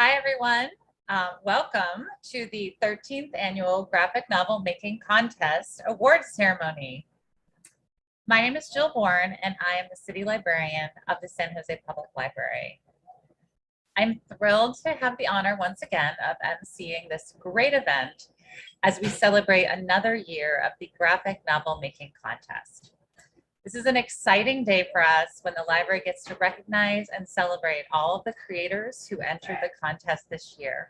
Hi, everyone. Welcome to the 13th Annual Graphic Novel Making Contest Awards Ceremony. My name is Jill Bourne, and I am the City Librarian of the San Jose Public Library. I'm thrilled to have the honor once again of emceeing this great event as we celebrate another year of the Graphic Novel Making Contest. This is an exciting day for us when the library gets to recognize and celebrate all of the creators who entered the contest this year.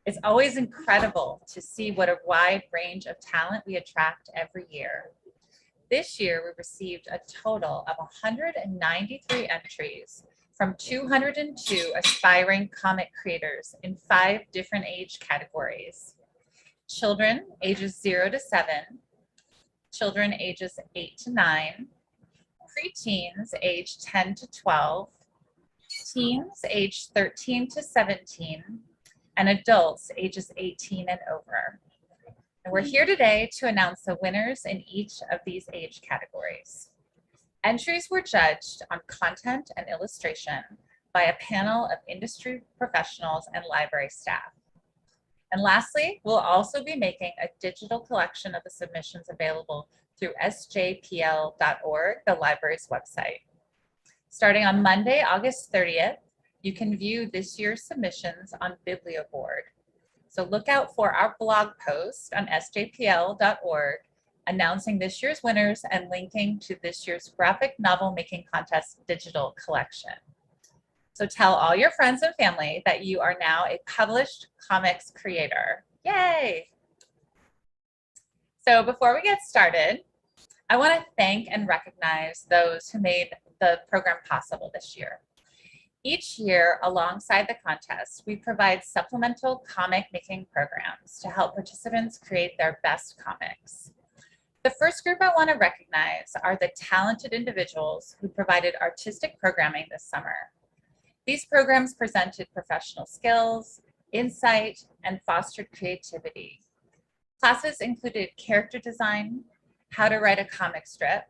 It's always incredible to see what a wide range of talent we attract every year. This year, we received a total of 193 entries from 202 aspiring comic creators in 5 different age categories. Children ages 0 to 7, children ages 8 to 9, preteens age 10 to 12, teens age 13 to 17, and adults ages 18 and over. And we're here today to announce the winners in each of these age categories. Entries were judged on content and illustration by a panel of industry professionals and library staff. And lastly, we'll also be making a digital collection of the submissions available through sjpl.org, the library's website. Starting on Monday, August 30th, you can view this year's submissions on BiblioBoard. So look out for our blog post on sjpl.org announcing this year's winners and linking to this year's Graphic Novel Making Contest digital collection. So tell all your friends and family that you are now a published comics creator. Yay! So before we get started, I want to thank and recognize those who made the program possible this year. Each year, alongside the contest, we provide supplemental comic making programs to help participants create their best comics. The first group I want to recognize are the talented individuals who provided artistic programming this summer. These programs presented professional skills, insight, and fostered creativity. Classes included character design, how to write a comic strip,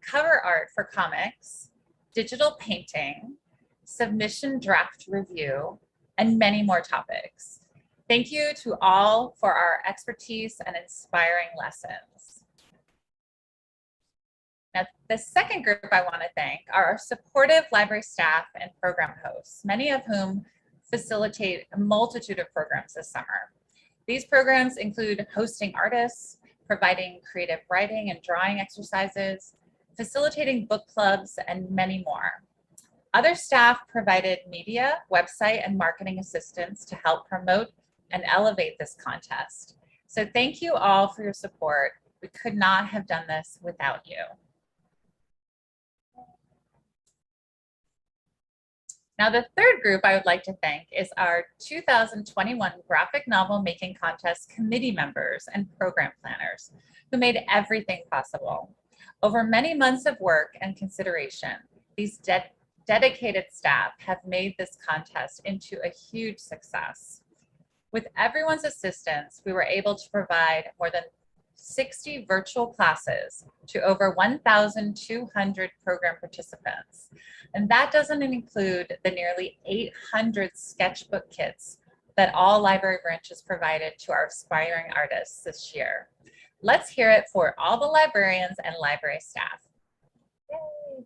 cover art for comics, digital painting, submission draft review, and many more topics. Thank you to all for our expertise and inspiring lessons. Now, the second group I want to thank are our supportive library staff and program hosts, many of whom facilitate a multitude of programs this summer. These programs include hosting artists, providing creative writing and drawing exercises, facilitating book clubs, and many more. Other staff provided media, website, and marketing assistance to help promote and elevate this contest. So thank you all for your support. We could not have done this without you. Now, the third group I would like to thank is our 2021 Graphic Novel Making Contest committee members and program planners who made everything possible. Over many months of work and consideration, these dedicated staff have made this contest into a huge success. With everyone's assistance, we were able to provide more than 60 virtual classes to over 1,200 program participants. And that doesn't include the nearly 800 sketchbook kits that all library branches provided to our aspiring artists this year. Let's hear it for all the librarians and library staff. Yay.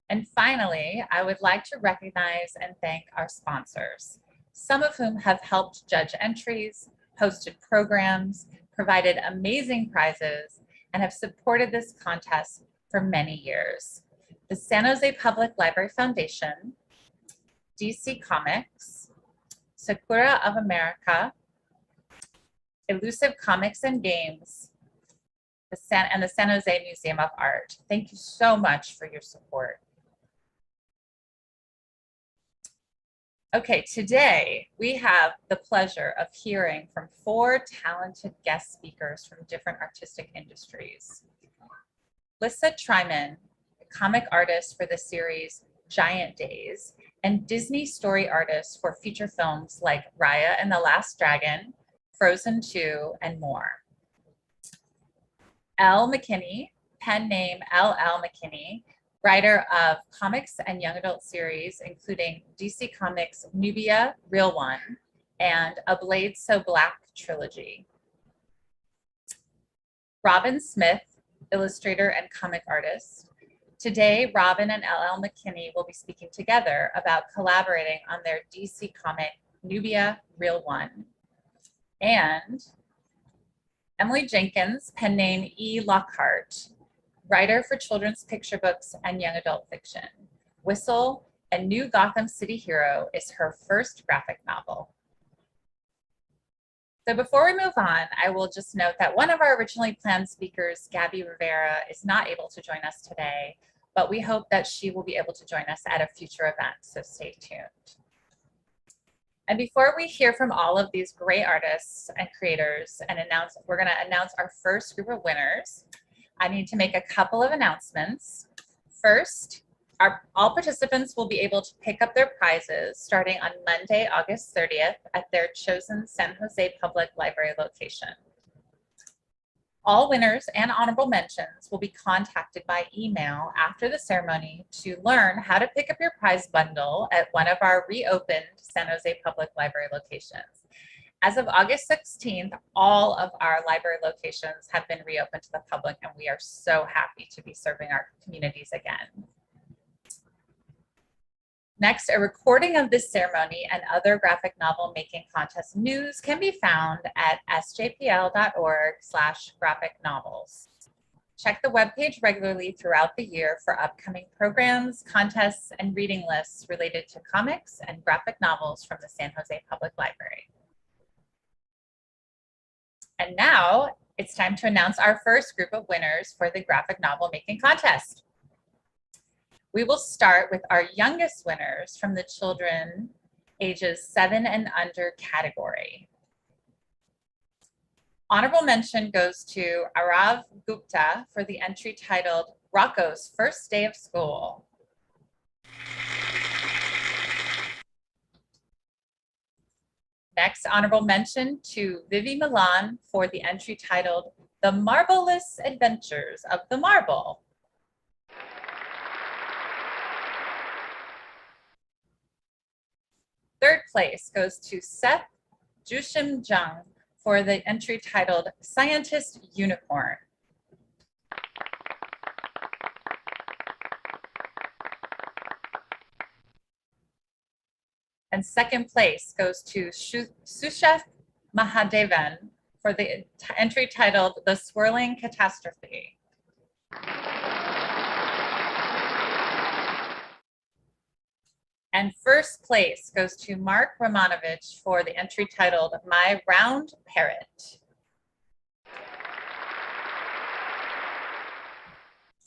And finally, I would like to recognize and thank our sponsors, some of whom have helped judge entries, hosted programs, provided amazing prizes, and have supported this contest for many years. The San Jose Public Library Foundation, DC Comics, Sakura of America, Elusive Comics and Games, and the San Jose Museum of Art. Thank you so much for your support. Okay, today we have the pleasure of hearing from 4 talented guest speakers from different artistic industries. Lissa Treiman, a comic artist for the series Giant Days, and Disney story artist for feature films like Raya and the Last Dragon, Frozen 2, and more. McKinney, pen name LL McKinney, writer of comics and young adult series, including DC Comics' Nubia, Real One, and A Blade So Black trilogy. Robyn Smith, illustrator and comic artist. Today, Robyn and LL McKinney will be speaking together about collaborating on their DC comic, Nubia, Real One. And Emily Jenkins, pen name E. Lockhart, writer for children's picture books and young adult fiction. Whistle, a new Gotham City hero, is her first graphic novel. So before we move on, I will just note that one of our originally planned speakers, Gabby Rivera, is not able to join us today, but we hope that she will be able to join us at a future event, so stay tuned. And before we hear from all of these great artists and creators and we're going to announce our first group of winners, I need to make a couple of announcements. First, all participants will be able to pick up their prizes starting on Monday, August 30th at their chosen San Jose Public Library location. All winners and honorable mentions will be contacted by email after the ceremony to learn how to pick up your prize bundle at one of our reopened San Jose Public Library locations. As of August 16th, all of our library locations have been reopened to the public, and we are so happy to be serving our communities again. Next, a recording of this ceremony and other graphic novel making contest news can be found at sjpl.org/graphic novels. Check the webpage regularly throughout the year for upcoming programs, contests, and reading lists related to comics and graphic novels from the San Jose Public Library. And now it's time to announce our first group of winners for the graphic novel making contest. We will start with our youngest winners from the children ages 7 and under category. Honorable mention goes to Arav Gupta for the entry titled Rocco's First Day of School. Next, honorable mention to Vivi Milan for the entry titled The Marvelous Adventures of the Marble. Third place goes to Seth Jushim Jung for the entry titled Scientist Unicorn. And second place goes to Susheth Mahadevan for the entry titled The Swirling Catastrophe. And first place goes to Mark Romanovich for the entry titled My Round Parrot.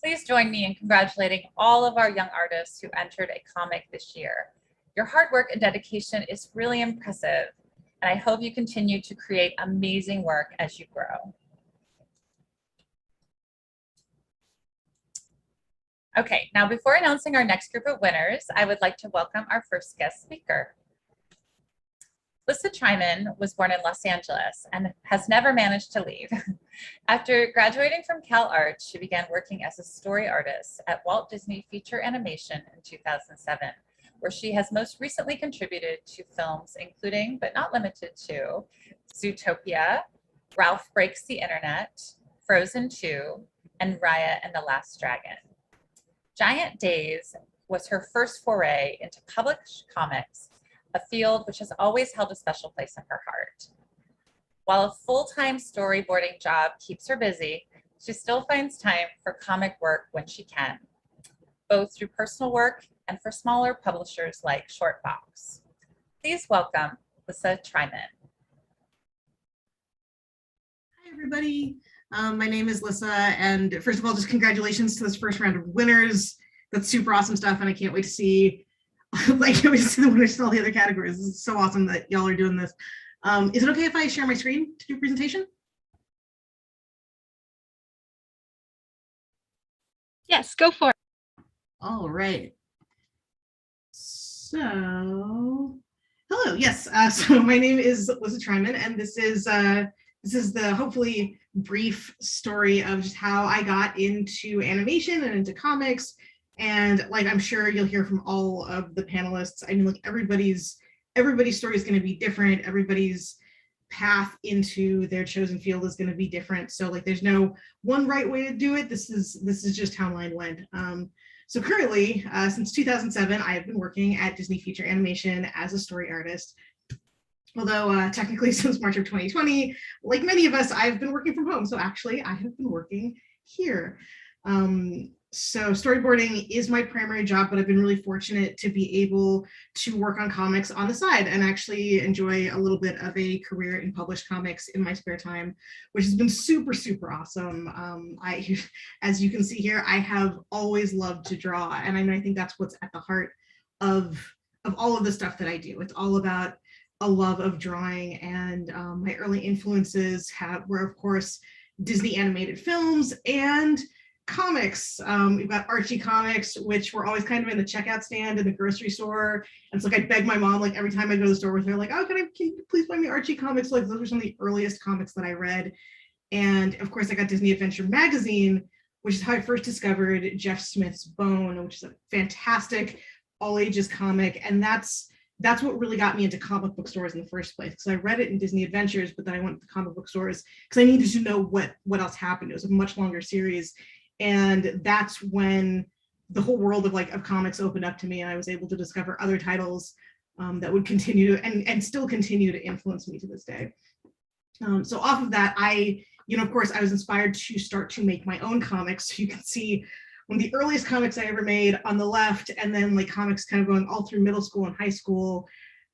Please join me in congratulating all of our young artists who entered a comic this year. Your hard work and dedication is really impressive, and I hope you continue to create amazing work as you grow. Okay, now before announcing our next group of winners, I would like to welcome our first guest speaker. Lissa Treiman was born in Los Angeles and has never managed to leave. After graduating from Cal Arts, she began working as a story artist at Walt Disney Feature Animation in 2007, where she has most recently contributed to films including, but not limited to, Zootopia, Ralph Breaks the Internet, Frozen 2, and Raya and the Last Dragon. Giant Days was her first foray into published comics, a field which has always held a special place in her heart. While a full-time storyboarding job keeps her busy, she still finds time for comic work when she can, both through personal work and for smaller publishers like Shortbox. Please welcome Lissa Treiman. Hi, everybody. My name is Lissa, and first of all, just congratulations to this first round of winners. That's super awesome stuff, and I can't wait to see, the winners in all the other categories. This is so awesome that y'all are doing this. Is it okay if I share my screen to do a presentation? Yes, go for it. All right. So, hello. Yes. So my name is Lissa Treiman, and this is the hopefully brief story of just how I got into animation and into comics And like, I'm sure you'll hear from all of the panelists. I mean, like everybody's story is going to be different. Everybody's path into their chosen field is going to be different. So like, there's no one right way to do it. This is just how mine went. So currently, since 2007, I have been working at Disney Feature Animation as a story artist. Although technically since March of 2020, like many of us, I've been working from home. So actually I have been working here. So storyboarding is my primary job, but I've been really fortunate to be able to work on comics on the side and actually enjoy a little bit of a career in published comics in my spare time, which has been super, super awesome. As you can see here, I have always loved to draw. And I think that's what's at the heart of all of the stuff that I do. It's all about a love of drawing, and my early influences were, of course, Disney animated films and comics. We've got Archie comics, which were always kind of in the checkout stand in the grocery store. And so like, I'd beg my mom, like every time I go to the store with her, like, oh, can you please buy me Archie comics? Like those were some of the earliest comics that I read. And of course, I got Disney Adventure Magazine, which is how I first discovered Jeff Smith's Bone, which is a fantastic all ages comic. And that's what really got me into comic book stores in the first place, because I read it in Disney Adventures, but then I went to comic book stores because I needed to know what else happened. It was a much longer series. And that's when the whole world of comics opened up to me, and I was able to discover other titles that would continue and still continue to influence me to this day. So off of that, of course, I was inspired to start to make my own comics. So you can see one of the earliest comics I ever made on the left, and then like comics kind of going all through middle school and high school.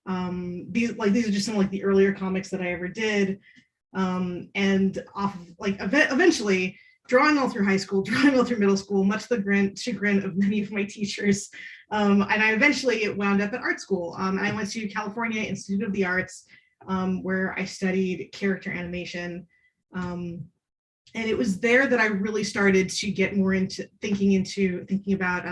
These are just some of like the earlier comics that I ever did. And off of like eventually drawing all through high school, drawing all through middle school, much to the chagrin of many of my teachers. And I eventually wound up at art school. And I went to California Institute of the Arts, where I studied character animation. And it was there that I really started to get more into thinking about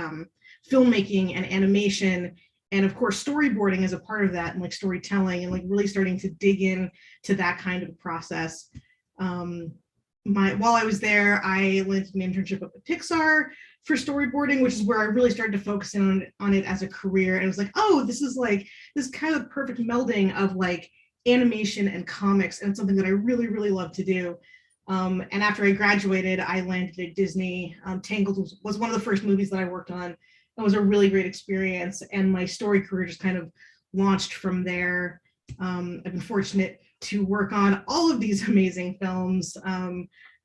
filmmaking and animation, and of course storyboarding as a part of that, and like storytelling, and like really starting to dig in to that kind of process. While I was there, I landed an internship up at Pixar for storyboarding, which is where I really started to focus in on it as a career. And it was like, oh, this is kind of perfect melding of like animation and comics, and it's something that I really, really love to do. And after I graduated, I landed at Disney. Tangled was one of the first movies that I worked on. It was a really great experience, and my story career just kind of launched from there. I've been fortunate to work on all of these amazing films.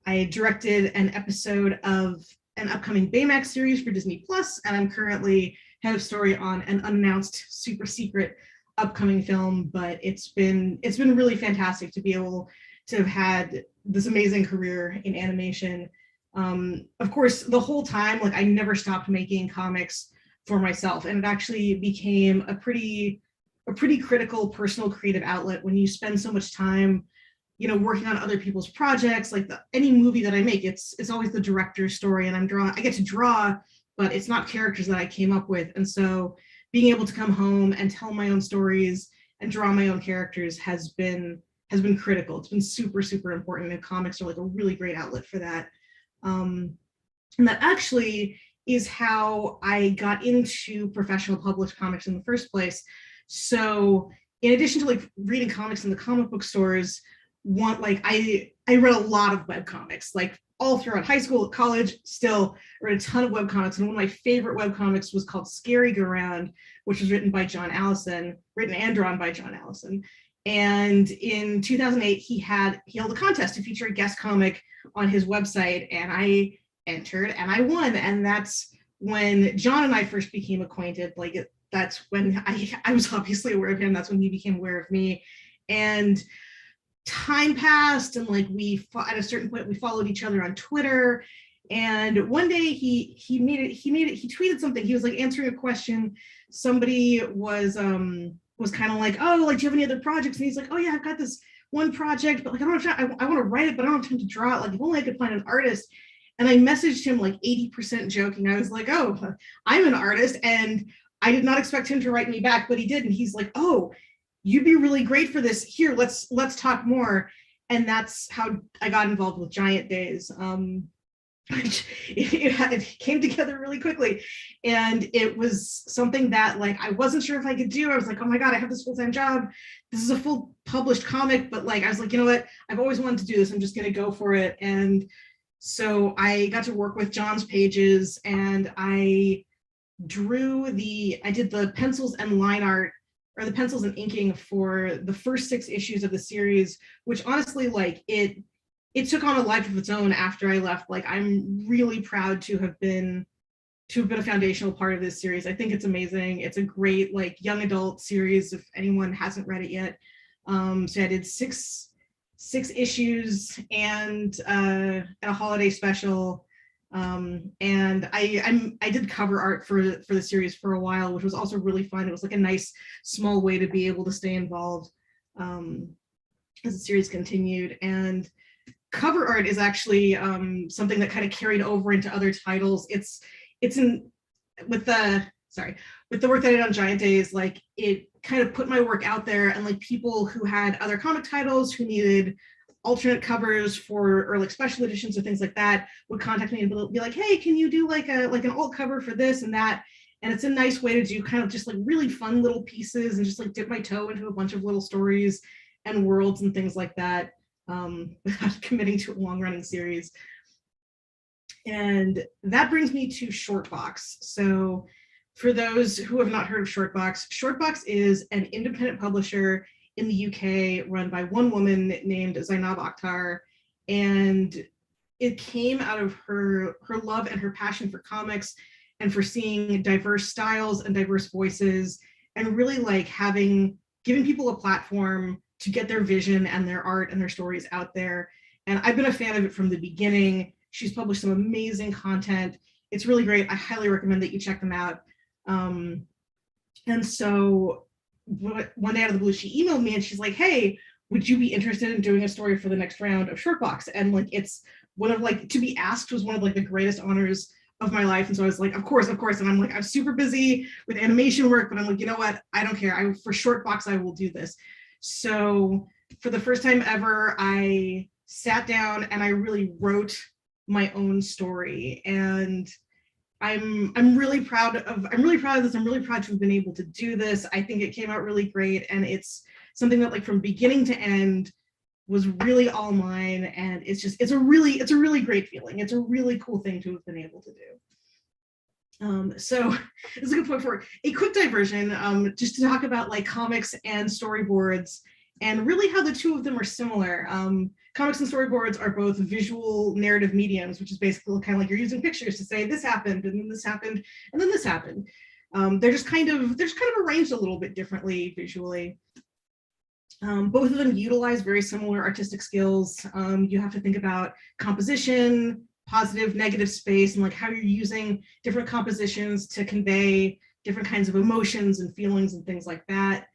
I directed an episode of an upcoming Baymax series for Disney Plus, and I'm currently head of story on an unannounced super secret upcoming film. But it's been really fantastic to be able to have had this amazing career in animation. Of course, the whole time, like I never stopped making comics for myself, and it actually became a pretty critical personal creative outlet when you spend so much time, working on other people's projects. Like any movie that I make, it's always the director's story, and I get to draw, but it's not characters that I came up with. And so being able to come home and tell my own stories and draw my own characters has been critical. It's been super, super important, and comics are like a really great outlet for that. And that actually is how I got into professional published comics in the first place. So in addition to like reading comics in the comic book stores, I read a lot of webcomics, like all throughout high school, college, still read a ton of webcomics. And one of my favorite webcomics was called Scary Go Round, which was written and drawn by John Allison. And in 2008, he held a contest to feature a guest comic on his website, and I entered and I won. And that's when John and I first became acquainted. That's when I was obviously aware of him. That's when he became aware of me. And time passed, and at a certain point we followed each other on Twitter. And one day he tweeted something. He was like answering a question. Somebody was kind of like, oh, like, do you have any other projects? And he's like, oh yeah, I've got this one project, but like I want to write it, but I don't have time to draw it. Like if only I could find an artist. And I messaged him like 80% joking. I was like, oh, I'm an artist, and I did not expect him to write me back, but he did. And he's like, oh, you'd be really great for this. Here, let's talk more. And that's how I got involved with Giant Days. it came together really quickly, and it was something that like I wasn't sure if I could do. I was like, oh my god, I have this full-time job, this is a full published comic, but like I was like, you know what, I've always wanted to do this, I'm just going to go for it. And so I got to work with John's pages, and I did the pencils and line art, or the pencils and inking, for the first 6 issues of the series, which honestly, like it took on a life of its own after I left. Like, I'm really proud to have been a foundational part of this series. I think it's amazing. It's a great like young adult series if anyone hasn't read it yet. So I did six issues and a holiday special. And I did cover art for the series for a while, which was also really fun. It was like a nice small way to be able to stay involved as the series continued. And cover art is actually something that kind of carried over into other titles. It's in with the work that I did on Giant Days, like it kind of put my work out there, and like people who had other comic titles who needed alternate covers or like special editions or things like that would contact me and be like, hey, can you do like an alt cover for this and that? And it's a nice way to do kind of just like really fun little pieces and just like dip my toe into a bunch of little stories and worlds and things like that, without committing to a long-running series. And that brings me to Shortbox. So for those who have not heard of Shortbox, Shortbox is an independent publisher in the UK run by one woman named Zainab Akhtar. And it came out of her love and her passion for comics and for seeing diverse styles and diverse voices, and really like giving people a platform to get their vision and their art and their stories out there. And I've been a fan of it from the beginning. She's published some amazing content. It's really great. I highly recommend that you check them out. And so one day out of the blue, she emailed me and she's like, hey, would you be interested in doing a story for the next round of Shortbox? And like, it's one of like, to be asked was one of like the greatest honors of my life. And so I was like, of course. And I'm like, I'm super busy with animation work, but I'm like, you know what? I don't care. For Shortbox, I will do this. So for the first time ever, I sat down and I really wrote my own story. And I'm really proud of this. I'm really proud to have been able to do this. I think it came out really great, and it's something that like from beginning to end was really all mine. And it's a really great feeling. It's a really cool thing to have been able to do. So it's a good point for a quick diversion, just to talk about like comics and storyboards and really how the two of them are similar. Comics and storyboards are both visual narrative mediums, which is basically kind of like you're using pictures to say this happened and then this happened and then this happened. They're just kind of arranged a little bit differently visually. Both of them utilize very similar artistic skills. You have to think about composition, positive, negative space, and like how you're using different compositions to convey different kinds of emotions and feelings and things like that.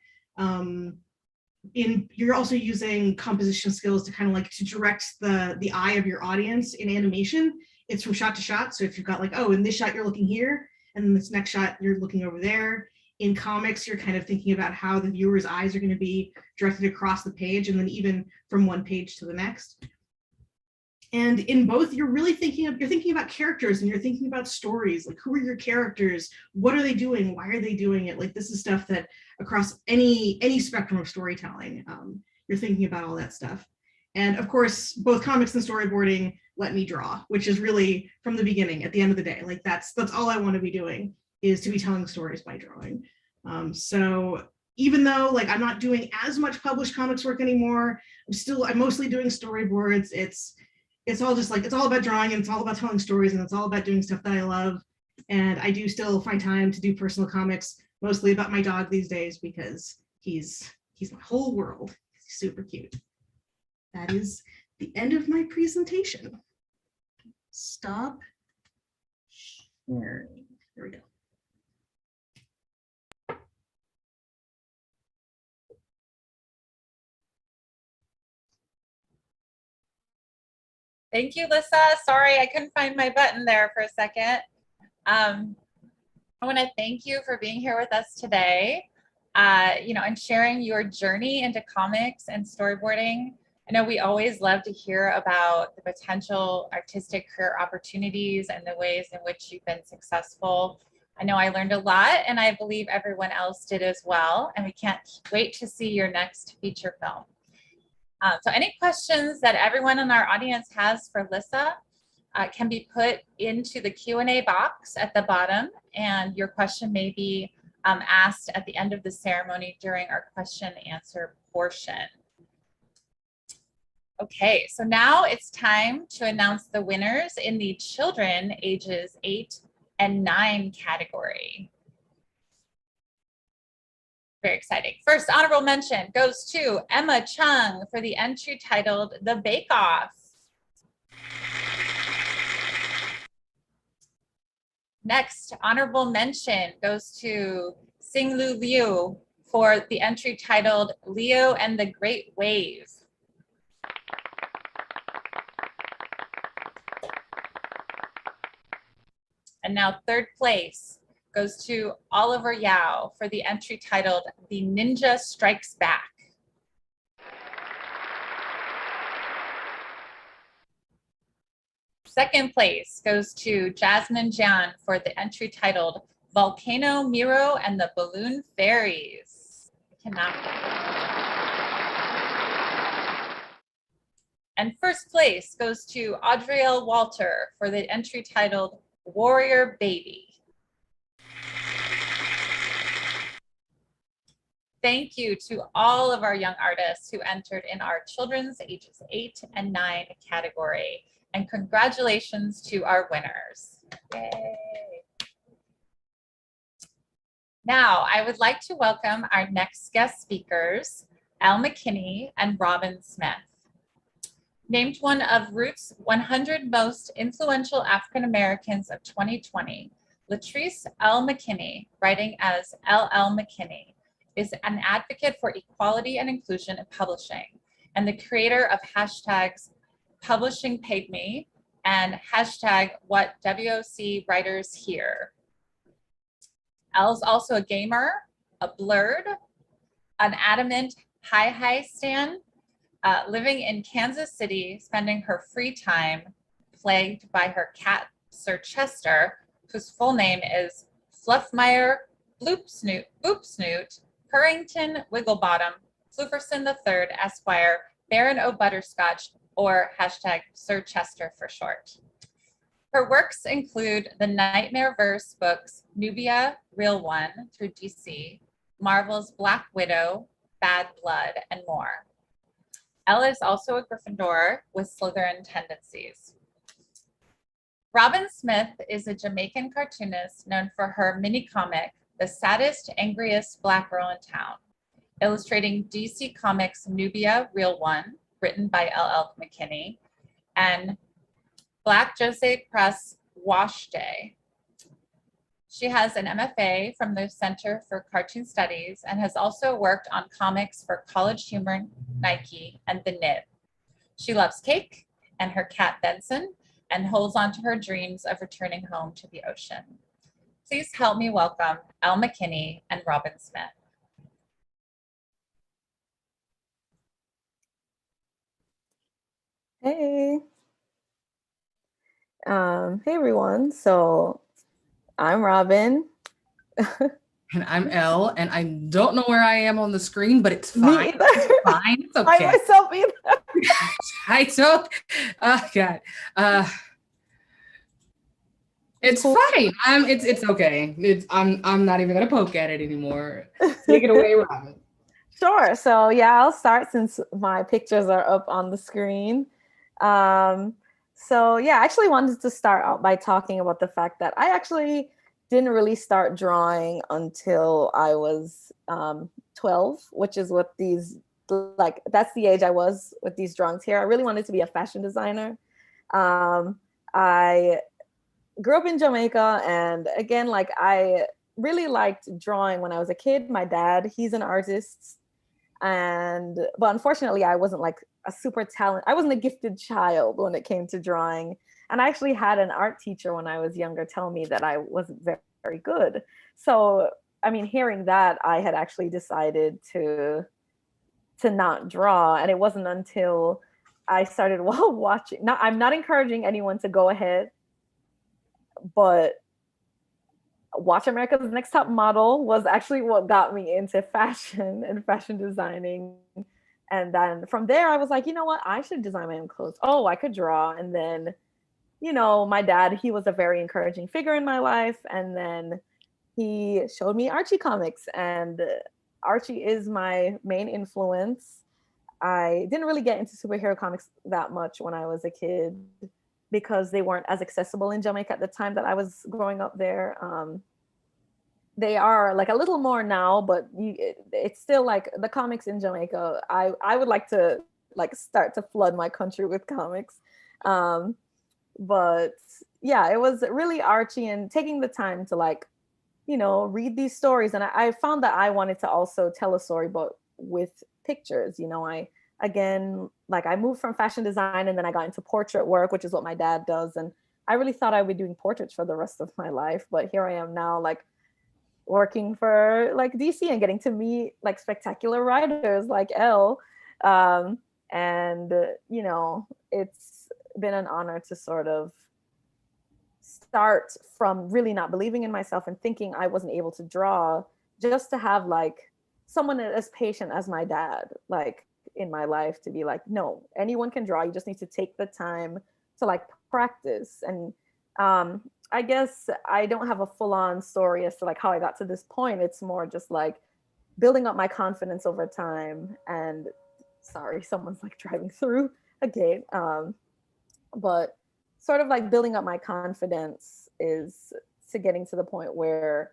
You're also using composition skills to kind of like to direct the eye of your audience. In animation, it's from shot to shot. So if you've got like, oh, in this shot you're looking here, and then this next shot you're looking over there. In comics, you're kind of thinking about how the viewer's eyes are going to be directed across the page, and then even from one page to the next. And in both, you're thinking about characters, and you're thinking about stories. Like, who are your characters? What are they doing? Why are they doing it? Like, this is stuff that across any spectrum of storytelling, you're thinking about all that stuff. And of course, both comics and storyboarding let me draw, which is really from the beginning. At the end of the day, like that's all I want to be doing, is to be telling stories by drawing. So even though like I'm not doing as much published comics work anymore, I'm mostly doing storyboards. It's all just like, it's all about drawing, and it's all about telling stories, and it's all about doing stuff that I love. And I do still find time to do personal comics, mostly about my dog these days, because he's my whole world. He's super cute. That is the end of my presentation. Stop sharing. There we go. Thank you, Lissa. Sorry, I couldn't find my button there for a second. I want to thank you for being here with us today, and sharing your journey into comics and storyboarding. I know we always love to hear about the potential artistic career opportunities and the ways in which you've been successful. I know I learned a lot, and I believe everyone else did as well, and we can't wait to see your next feature film. So any questions that everyone in our audience has for Lissa can be put into the Q&A box at the bottom, and your question may be asked at the end of the ceremony during our question and answer portion. Okay, so now it's time to announce the winners in the children ages 8 and 9 category. Very exciting. First honorable mention goes to Emma Chung for the entry titled The Bake Off. Next honorable mention goes to Singlu Liu for the entry titled Leo and the Great Wave. And now third place goes to Oliver Yao for the entry titled The Ninja Strikes Back. Second place goes to Jasmine Jian for the entry titled Volcano Miro and the Balloon Fairies. I cannot. And first place goes to Audrielle Walter for the entry titled Warrior Baby. Thank you to all of our young artists who entered in our children's ages 8 and 9 category. And congratulations to our winners. Yay. Now, I would like to welcome our next guest speakers, McKinney and Robyn Smith. Named one of Root's 100 most influential African Americans of 2020, Latrice L. McKinney, writing as LL McKinney, is an advocate for equality and inclusion in publishing and the creator of hashtags Publishing Paid Me and hashtag What WOC Writers Hear. Elle's also a gamer, a blurred, an adamant hi-hi stan, living in Kansas City, spending her free time plagued by her cat, Sir Chester, whose full name is Fluffmeyer Bloop Snoot, Purrington Wigglebottom, Flufferson III, Esquire, Baron O'Butterscotch, or hashtag Sir Chester for short. Her works include the Nightmareverse books Nubia, Real One through DC, Marvel's Black Widow, Bad Blood, and more. Elle is also a Gryffindor with Slytherin tendencies. Robyn Smith is a Jamaican cartoonist known for her mini comic, The Saddest, Angriest Black Girl in Town, illustrating DC Comics Nubia, Real One, written by LL McKinney, and Black Jose Press Wash Day. She has an MFA from the Center for Cartoon Studies and has also worked on comics for College Humor, Nike, and The Nib. She loves cake and her cat Benson and holds on to her dreams of returning home to the ocean. Please help me welcome Elle McKinney and Robyn Smith. Hey. Hey everyone. So I'm Robyn. And I'm Elle, and I don't know where I am on the screen, but it's Me fine. either. It's fine. It's I okay. myself either. I don't. Oh God. It's fine. It's okay. I'm not even gonna poke at it anymore. Take it away, Robyn. Sure. So yeah, I'll start since my pictures are up on the screen. So yeah, I actually wanted to start out by talking about the fact that I actually didn't really start drawing until I was 12, which is what these, like, that's the age I was with these drawings here. I really wanted to be a fashion designer. I grew up in Jamaica, and again, like, I really liked drawing when I was a kid. My dad, he's an artist, but unfortunately I wasn't like a super talent. I wasn't a gifted child when it came to drawing. And I actually had an art teacher when I was younger tell me that I wasn't very, very good. So, I mean, hearing that, I had actually decided to to not draw. And it wasn't until I started watching, I'm not encouraging anyone to go ahead, but Watch America's Next Top Model was actually what got me into fashion and fashion designing. And then from there, I was like, you know what? I should design my own clothes. Oh, I could draw. And then, you know, my dad, he was a very encouraging figure in my life. And then he showed me Archie comics, and Archie is my main influence. I didn't really get into superhero comics that much when I was a kid because they weren't as accessible in Jamaica at the time that I was growing up there. They are like a little more now, but it's still like the comics in Jamaica. I would like to like start to flood my country with comics. But yeah, it was really Archie and taking the time to like, you know, read these stories. And I found that I wanted to also tell a story, but with pictures. You know, I moved from fashion design and then I got into portrait work, which is what my dad does. And I really thought I would be doing portraits for the rest of my life. But here I am now, like working for like DC and getting to meet like spectacular writers like Elle. And, you know, it's been an honor to sort of start from really not believing in myself and thinking I wasn't able to draw, just to have like someone as patient as my dad, like in my life, to be like, no, anyone can draw. You just need to take the time to like practice. And I guess I don't have a full-on story as to like how I got to this point. It's more just like building up my confidence over time. And sorry, someone's like driving through a gate. But sort of like building up my confidence is to getting to the point where,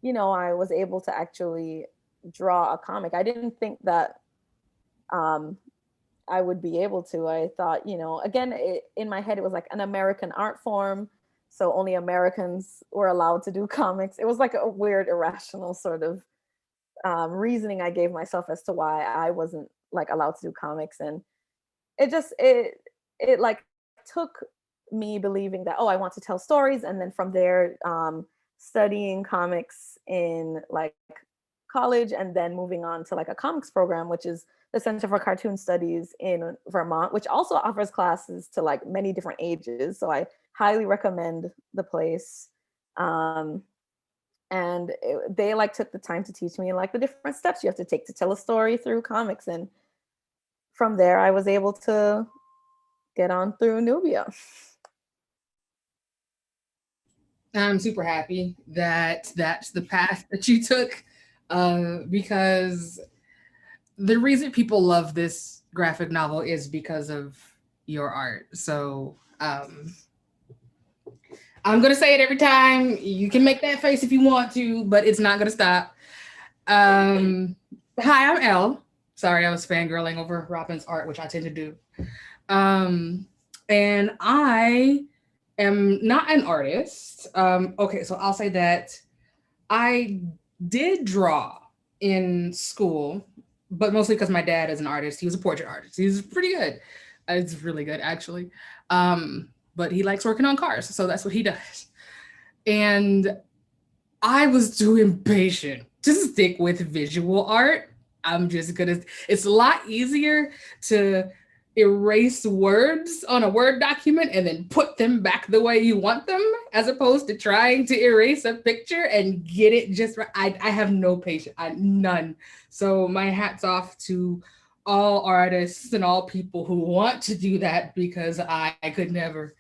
you know, I was able to actually draw a comic. I didn't think that I would be able to. I thought, you know, again, in my head, it was like an American art form. So only Americans were allowed to do comics. It was like a weird, irrational sort of reasoning I gave myself as to why I wasn't like allowed to do comics. And it like took me believing that, oh, I want to tell stories. And then from there, studying comics in like college, and then moving on to like a comics program, which is the Center for Cartoon Studies in Vermont, which also offers classes to like many different ages. So I highly recommend the place. They like took the time to teach me like the different steps you have to take to tell a story through comics. And from there, I was able to get on through Nubia. I'm super happy that that's the path that you took, because the reason people love this graphic novel is because of your art. So I'm going to say it every time. You can make that face if you want to, but it's not going to stop. Hi, I'm Elle. Sorry, I was fangirling over Robyn's art, which I tend to do. And I am not an artist. Okay, so I'll say that I did draw in school, but mostly because my dad is an artist. He was a portrait artist. He's pretty good. It's really good, actually. But he likes working on cars, so that's what he does. And I was too impatient to stick with visual art. It's a lot easier to erase words on a Word document and then put them back the way you want them, as opposed to trying to erase a picture and get it just right. I have no patience, none. So my hat's off to all artists and all people who want to do that, because I could never.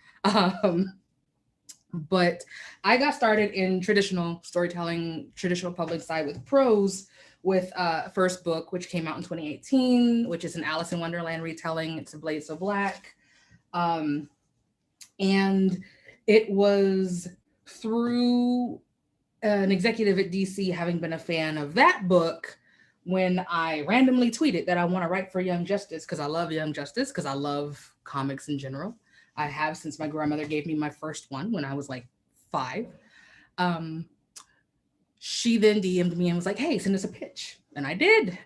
But I got started in traditional storytelling, traditional public side with prose, with first book, which came out in 2018, which is an Alice in Wonderland retelling. It's A Blade So Black. And it was through an executive at DC having been a fan of that book when I randomly tweeted that I want to write for Young Justice, because I love Young Justice, because I love comics in general. I have since my grandmother gave me my first one when I was like 5. She then DM'd me and was like, hey, send us a pitch. And I did.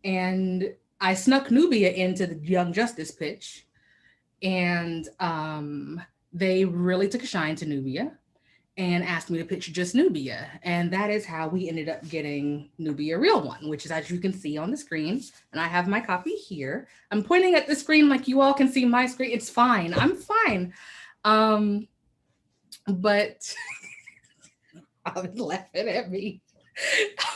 And I snuck Nubia into the Young Justice pitch. And they really took a shine to Nubia. and asked me to picture just Nubia. And that is how we ended up getting Nubia Real One, which is, as you can see on the screen. And I have my copy here. I'm pointing at the screen like you all can see my screen. It's fine. I'm fine. But I was laughing at me.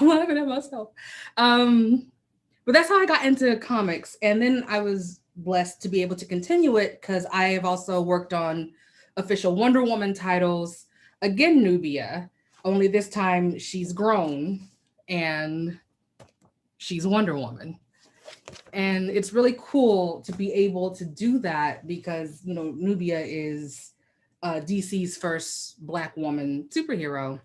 I'm laughing at myself. But that's how I got into comics. And then I was blessed to be able to continue it because I have also worked on official Wonder Woman titles. Again, Nubia, only this time she's grown and she's Wonder Woman. And it's really cool to be able to do that because, you know, Nubia is DC's first Black woman superhero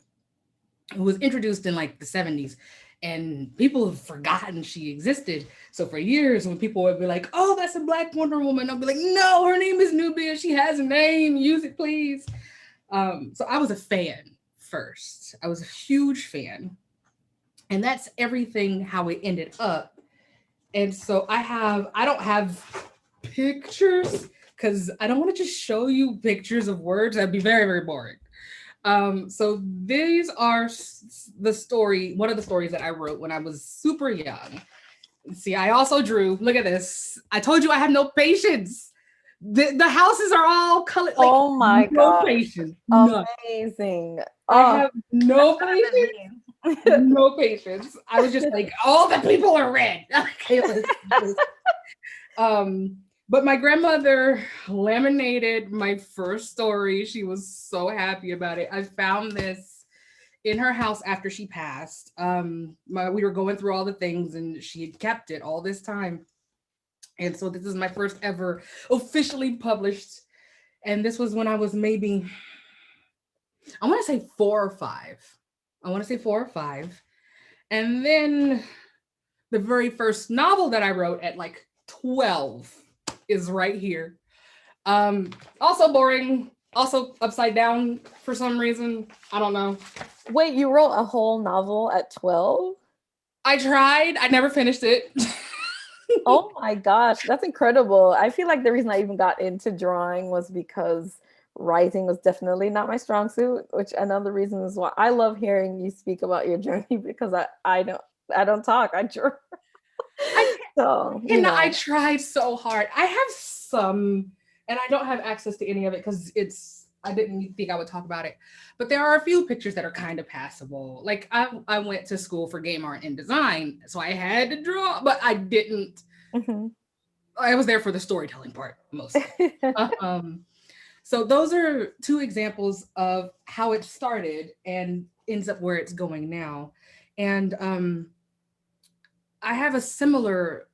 who was introduced in like the 70s. And people have forgotten she existed. So for years, when people would be like, oh, that's a Black Wonder Woman, I'll be like, no, her name is Nubia. She has a name. Use it, please. So I was a fan first. I was a huge fan. And that's everything how it ended up. And so I don't have pictures because I don't want to just show you pictures of words. That'd be very, very boring. So these are one of the stories that I wrote when I was super young. See, I also drew, look at this. I told you I have no patience. The houses are all colored. Like, oh my no god. Patience. None. Amazing. I have no patience. No patience. I was just like, all the people are red. But my grandmother laminated my first story. She was so happy about it. I found this in her house after she passed. We were going through all the things and she had kept it all this time. And so this is my first ever officially published. And this was when I was maybe, I want to say 4 or 5. And then the very first novel that I wrote at like 12 is right here. Also boring, also upside down for some reason. I don't know. Wait, you wrote a whole novel at 12? I tried. I never finished it. Oh my gosh, that's incredible. I feel like the reason I even got into drawing was because writing was definitely not my strong suit, which another reason is why I love hearing you speak about your journey because I don't talk, I draw. So, you know. I tried so hard. I have some, and I don't have access to any of it because I didn't think I would talk about it. But there are a few pictures that are kind of passable. Like I went to school for game art and design, so I had to draw, but I didn't. Mm-hmm. I was there for the storytelling part mostly. So those are 2 examples of how it started and ends up where it's going now. And I have a similar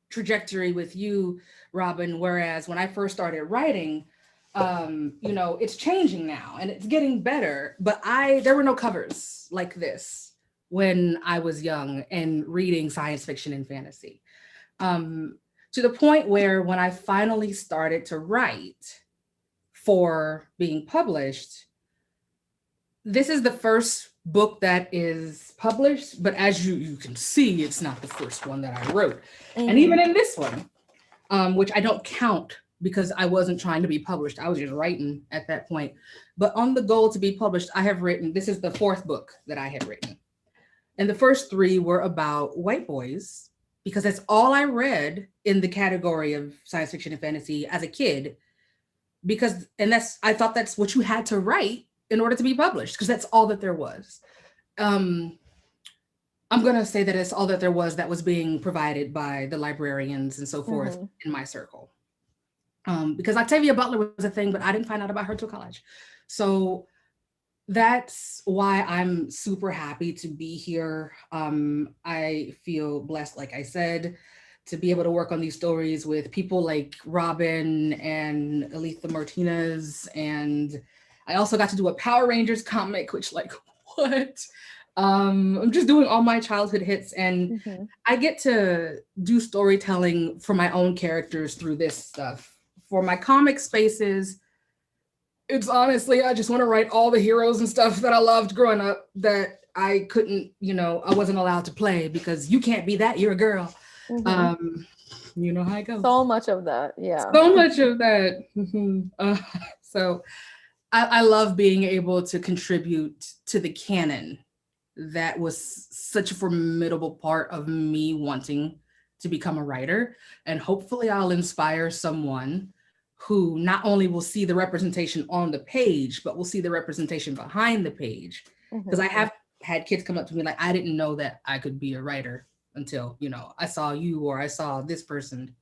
trajectory with you, Robyn, whereas when I first started writing, it's changing now and it's getting better, but there were no covers like this when I was young and reading science fiction and fantasy. To the point where when I finally started to write for being published, this is the first book that is published, but as you can see, it's not the first one that I wrote. Mm-hmm. And even in this one, which I don't count because I wasn't trying to be published, I was just writing at that point. But on the goal to be published, I have written, this is the 4th book that I had written. And the first 3 were about white boys, because that's all I read in the category of science fiction and fantasy as a kid. I thought that's what you had to write in order to be published, because that's all that there was. I'm going to say that it's all that there was that was being provided by the librarians and so forth in my circle. Because Octavia Butler was a thing, but I didn't find out about her till college. So that's why I'm super happy to be here. I feel blessed, like I said, to be able to work on these stories with people like Robyn and Aletha Martinez. And I also got to do a Power Rangers comic, which like, what? I'm just doing all my childhood hits, and I get to do storytelling for my own characters through this stuff. For my comic spaces, it's honestly, I just want to write all the heroes and stuff that I loved growing up that I couldn't, I wasn't allowed to play because you can't be that, you're a girl. You know how it goes. So much of that, yeah. So much of that. So I love being able to contribute to the canon. That was such a formidable part of me wanting to become a writer. And hopefully I'll inspire someone who not only will see the representation on the page, but will see the representation behind the page. Because I have had kids come up to me like, I didn't know that I could be a writer until, you know, I saw you or I saw this person.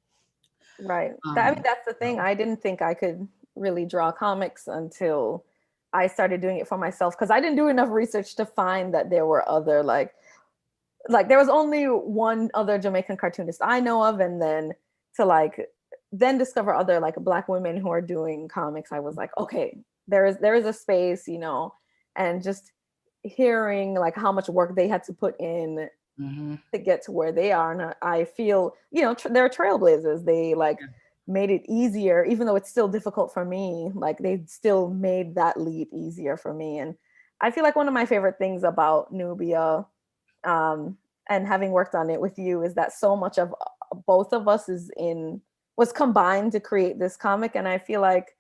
Right. I mean, that's the thing. I didn't think I could really draw comics until I started doing it for myself, because I didn't do enough research to find that there were other like there was only one other Jamaican cartoonist I know of, and then to like then discover other like Black women who are doing comics. I was like, okay, there is a space, you know, and just hearing like how much work they had to put in to get to where they are. And I feel, you know, they're trailblazers. They like made it easier, even though it's still difficult for me. Like they still made that leap easier for me. And I feel like one of my favorite things about Nubia, and having worked on it with you, is that so much of both of us was combined to create this comic. And I feel like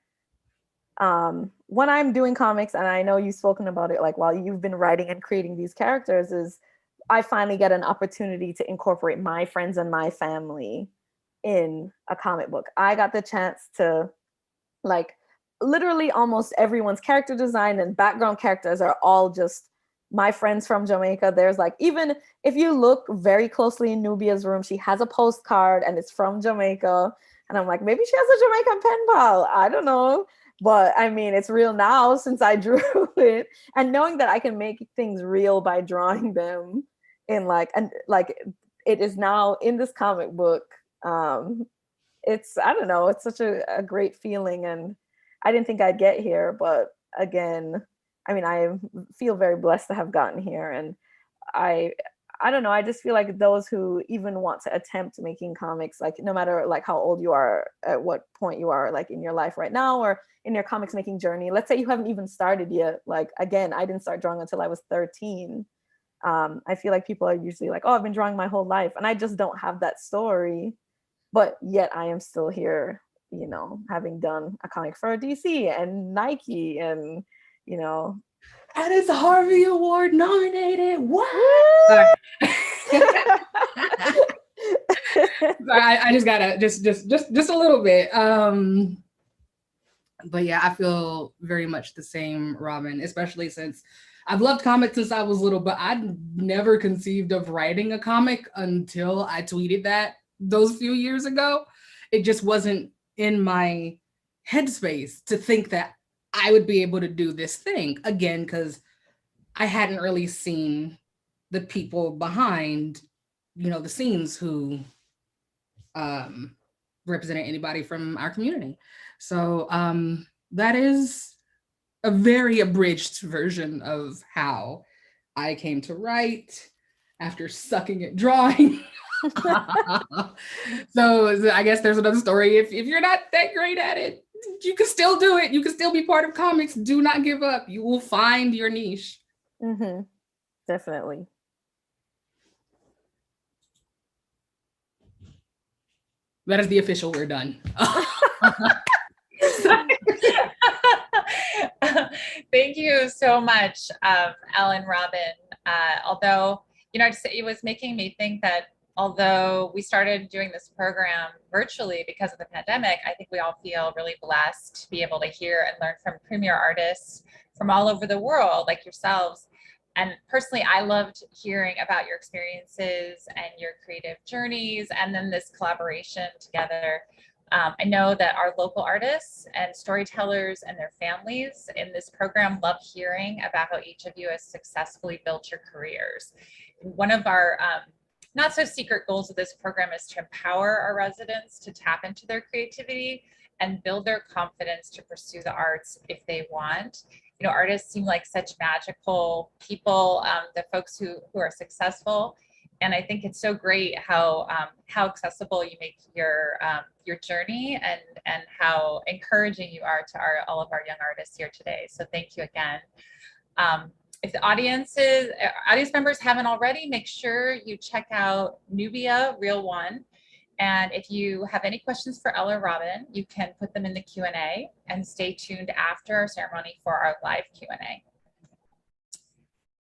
when I'm doing comics, and I know you've spoken about it, like while you've been writing and creating these characters, is I finally get an opportunity to incorporate my friends and my family in a comic book. I got the chance to, like, literally almost everyone's character design and background characters are all just my friends from Jamaica. There's like, even if you look very closely in Nubia's room, she has a postcard and it's from Jamaica. And I'm like, maybe she has a Jamaican pen pal. I don't know. But I mean, it's real now since I drew it. And knowing that I can make things real by drawing them in it is now in this comic book. It's, I don't know, it's such a great feeling. And I didn't think I'd get here, but again, I mean, I feel very blessed to have gotten here. And I don't know, I just feel like those who even want to attempt making comics, like no matter like how old you are, at what point you are like in your life right now, or in your comics making journey, let's say you haven't even started yet. Like, again, I didn't start drawing until I was 13. I feel like people are usually like, oh, I've been drawing my whole life. And I just don't have that story, but yet I am still here, you know, having done a comic for DC and Nike and, you know. And it's Harvey Award nominated. What? I just gotta just a little bit. But yeah, I feel very much the same, Robyn, especially since I've loved comics since I was little, but I'd never conceived of writing a comic until I tweeted that those few years ago. It just wasn't in my headspace to think that I would be able to do this thing again, because I hadn't really seen the people behind, you know, the scenes who represented anybody from our community. So that is a very abridged version of how I came to write after sucking at drawing. So I guess there's another story. If you're not that great at it, you can still do it. You can still be part of comics. Do not give up. You will find your niche. Definitely. That is the official, we're done. Thank you so much, Ellen, Robyn. Although, you know, it was making me think that although we started doing this program virtually because of the pandemic, I think we all feel really blessed to be able to hear and learn from premier artists from all over the world, like yourselves. And personally, I loved hearing about your experiences and your creative journeys, and then this collaboration together. I know that our local artists and storytellers and their families in this program love hearing about how each of you has successfully built your careers. One of our not so secret goals of this program is to empower our residents to tap into their creativity and build their confidence to pursue the arts if they want. You know, artists seem like such magical people, the folks who are successful. And I think it's so great how accessible you make your journey and how encouraging you are to all of our young artists here today. So thank you again. If the audience members haven't already, make sure you check out Nubia Real One And if you have any questions for Elle or Robyn, you can put them in the Q&A and stay tuned after our ceremony for our live Q&A.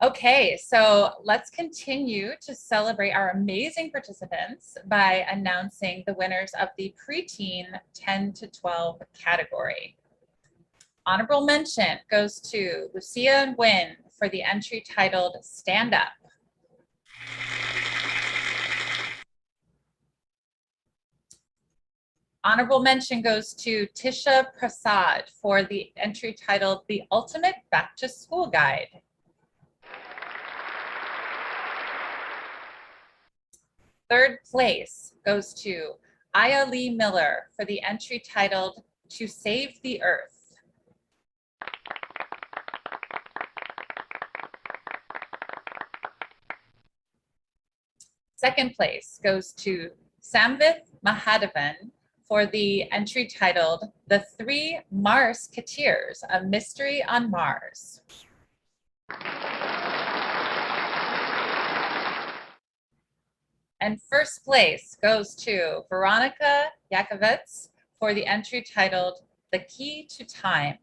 Okay, so let's continue to celebrate our amazing participants by announcing the winners of the preteen 10 to 12 category. Honorable mention goes to Lucia Nguyen for the entry titled Stand Up. Honorable mention goes to Tisha Prasad for the entry titled The Ultimate Back to School Guide. Third place goes to Aya Lee Miller for the entry titled To Save the Earth. Second place goes to Samvith Mahadevan for the entry titled The Three Mars-keteers, A Mystery on Mars. And first place goes to Veronica Yakovets for the entry titled The Key to Time.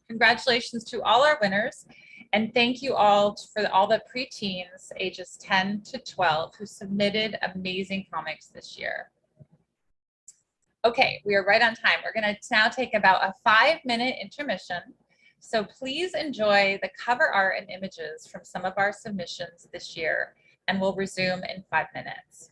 Congratulations to all our winners. And thank you all for all the preteens ages 10 to 12 who submitted amazing comics this year. Okay, we are right on time. We're going to now take about a 5-minute intermission. So please enjoy the cover art and images from some of our submissions this year, and we'll resume in 5 minutes.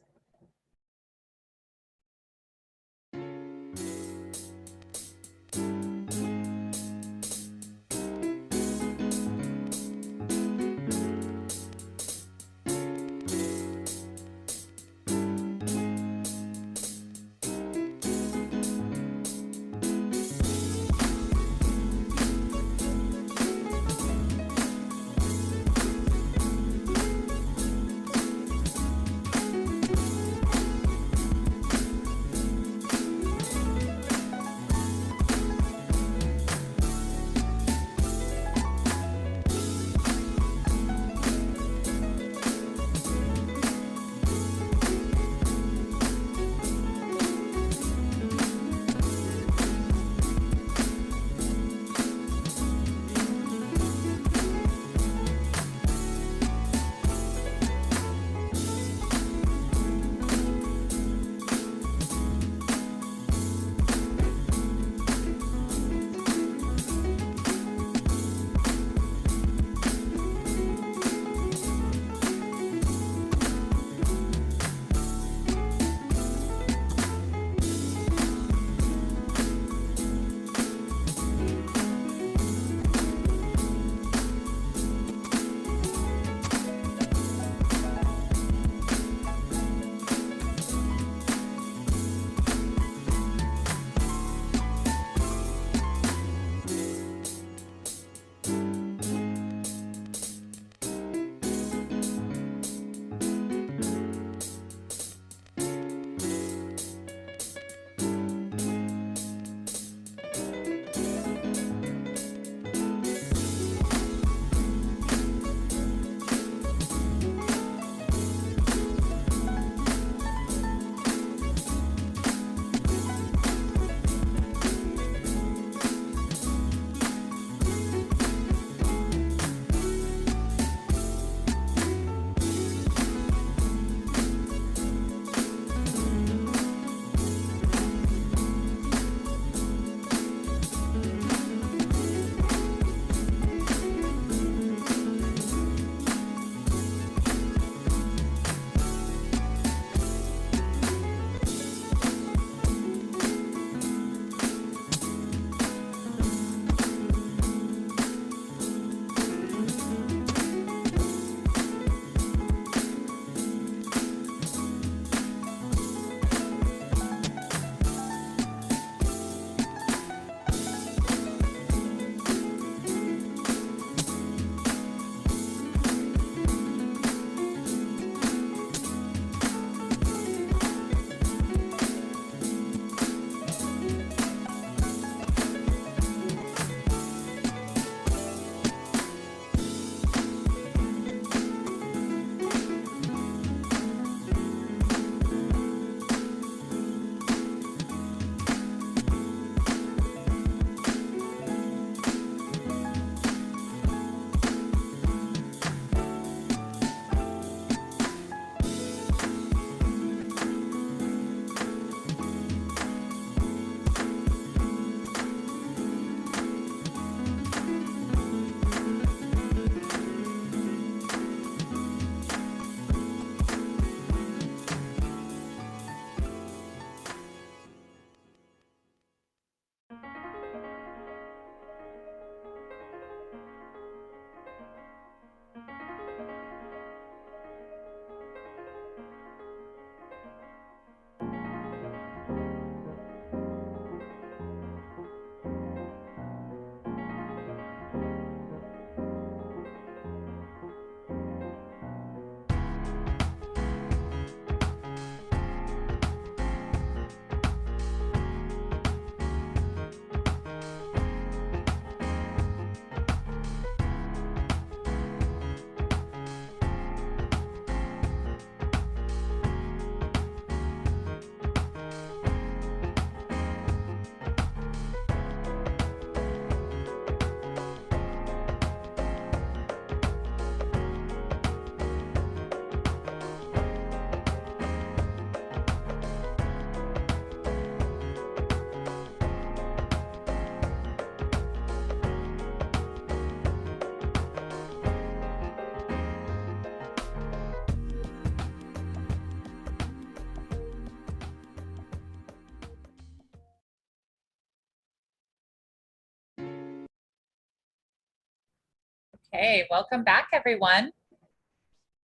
Okay, welcome back, everyone.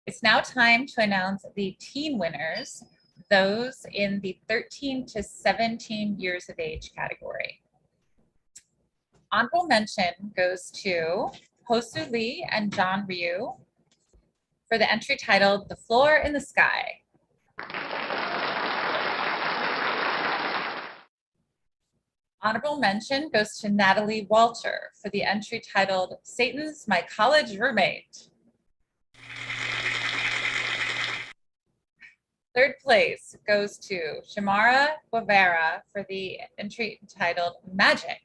It's now time to announce the teen winners, those in the 13 to 17 years of age category. Honorable mention goes to Hosu Lee and John Ryu for the entry titled The Floor in the Sky. Honorable mention goes to Natalie Walter for the entry titled Satan's My College Roommate. Third place goes to Shamara Guevara for the entry titled Magic.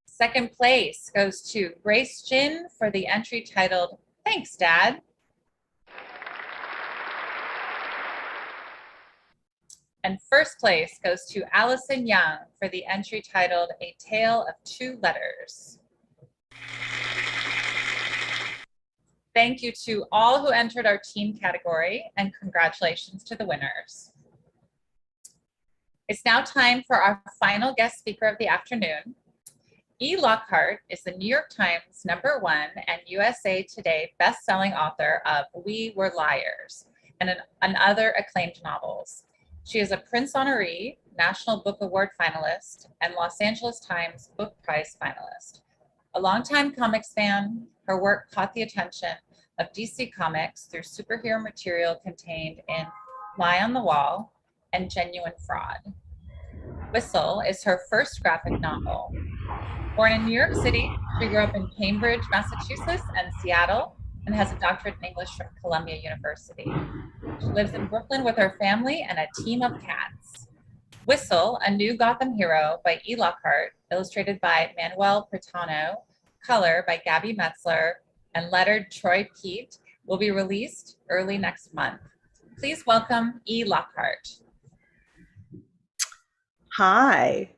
Second place goes to Grace Jin for the entry titled Thanks, Dad. And first place goes to Allison Young for the entry titled A Tale of Two Letters. Thank you to all who entered our teen category, and congratulations to the winners. It's now time for our final guest speaker of the afternoon. E. Lockhart is the New York Times #1 and USA Today best-selling author of We Were Liars and other acclaimed novels. She is a Prince Honoree, National Book Award finalist, and Los Angeles Times Book Prize finalist. A longtime comics fan, her work caught the attention of DC Comics through superhero material contained in Fly on the Wall and Genuine Fraud. Whistle is her first graphic novel. Born in New York City, she grew up in Cambridge, Massachusetts, and Seattle, and has a doctorate in English from Columbia University. She lives in Brooklyn with her family and a team of cats. Whistle, a New Gotham Hero by E. Lockhart, illustrated by Manuel Pritano, color by Gabby Metzler, and lettered Troy Peet, will be released early next month. Please welcome E. Lockhart. Hi,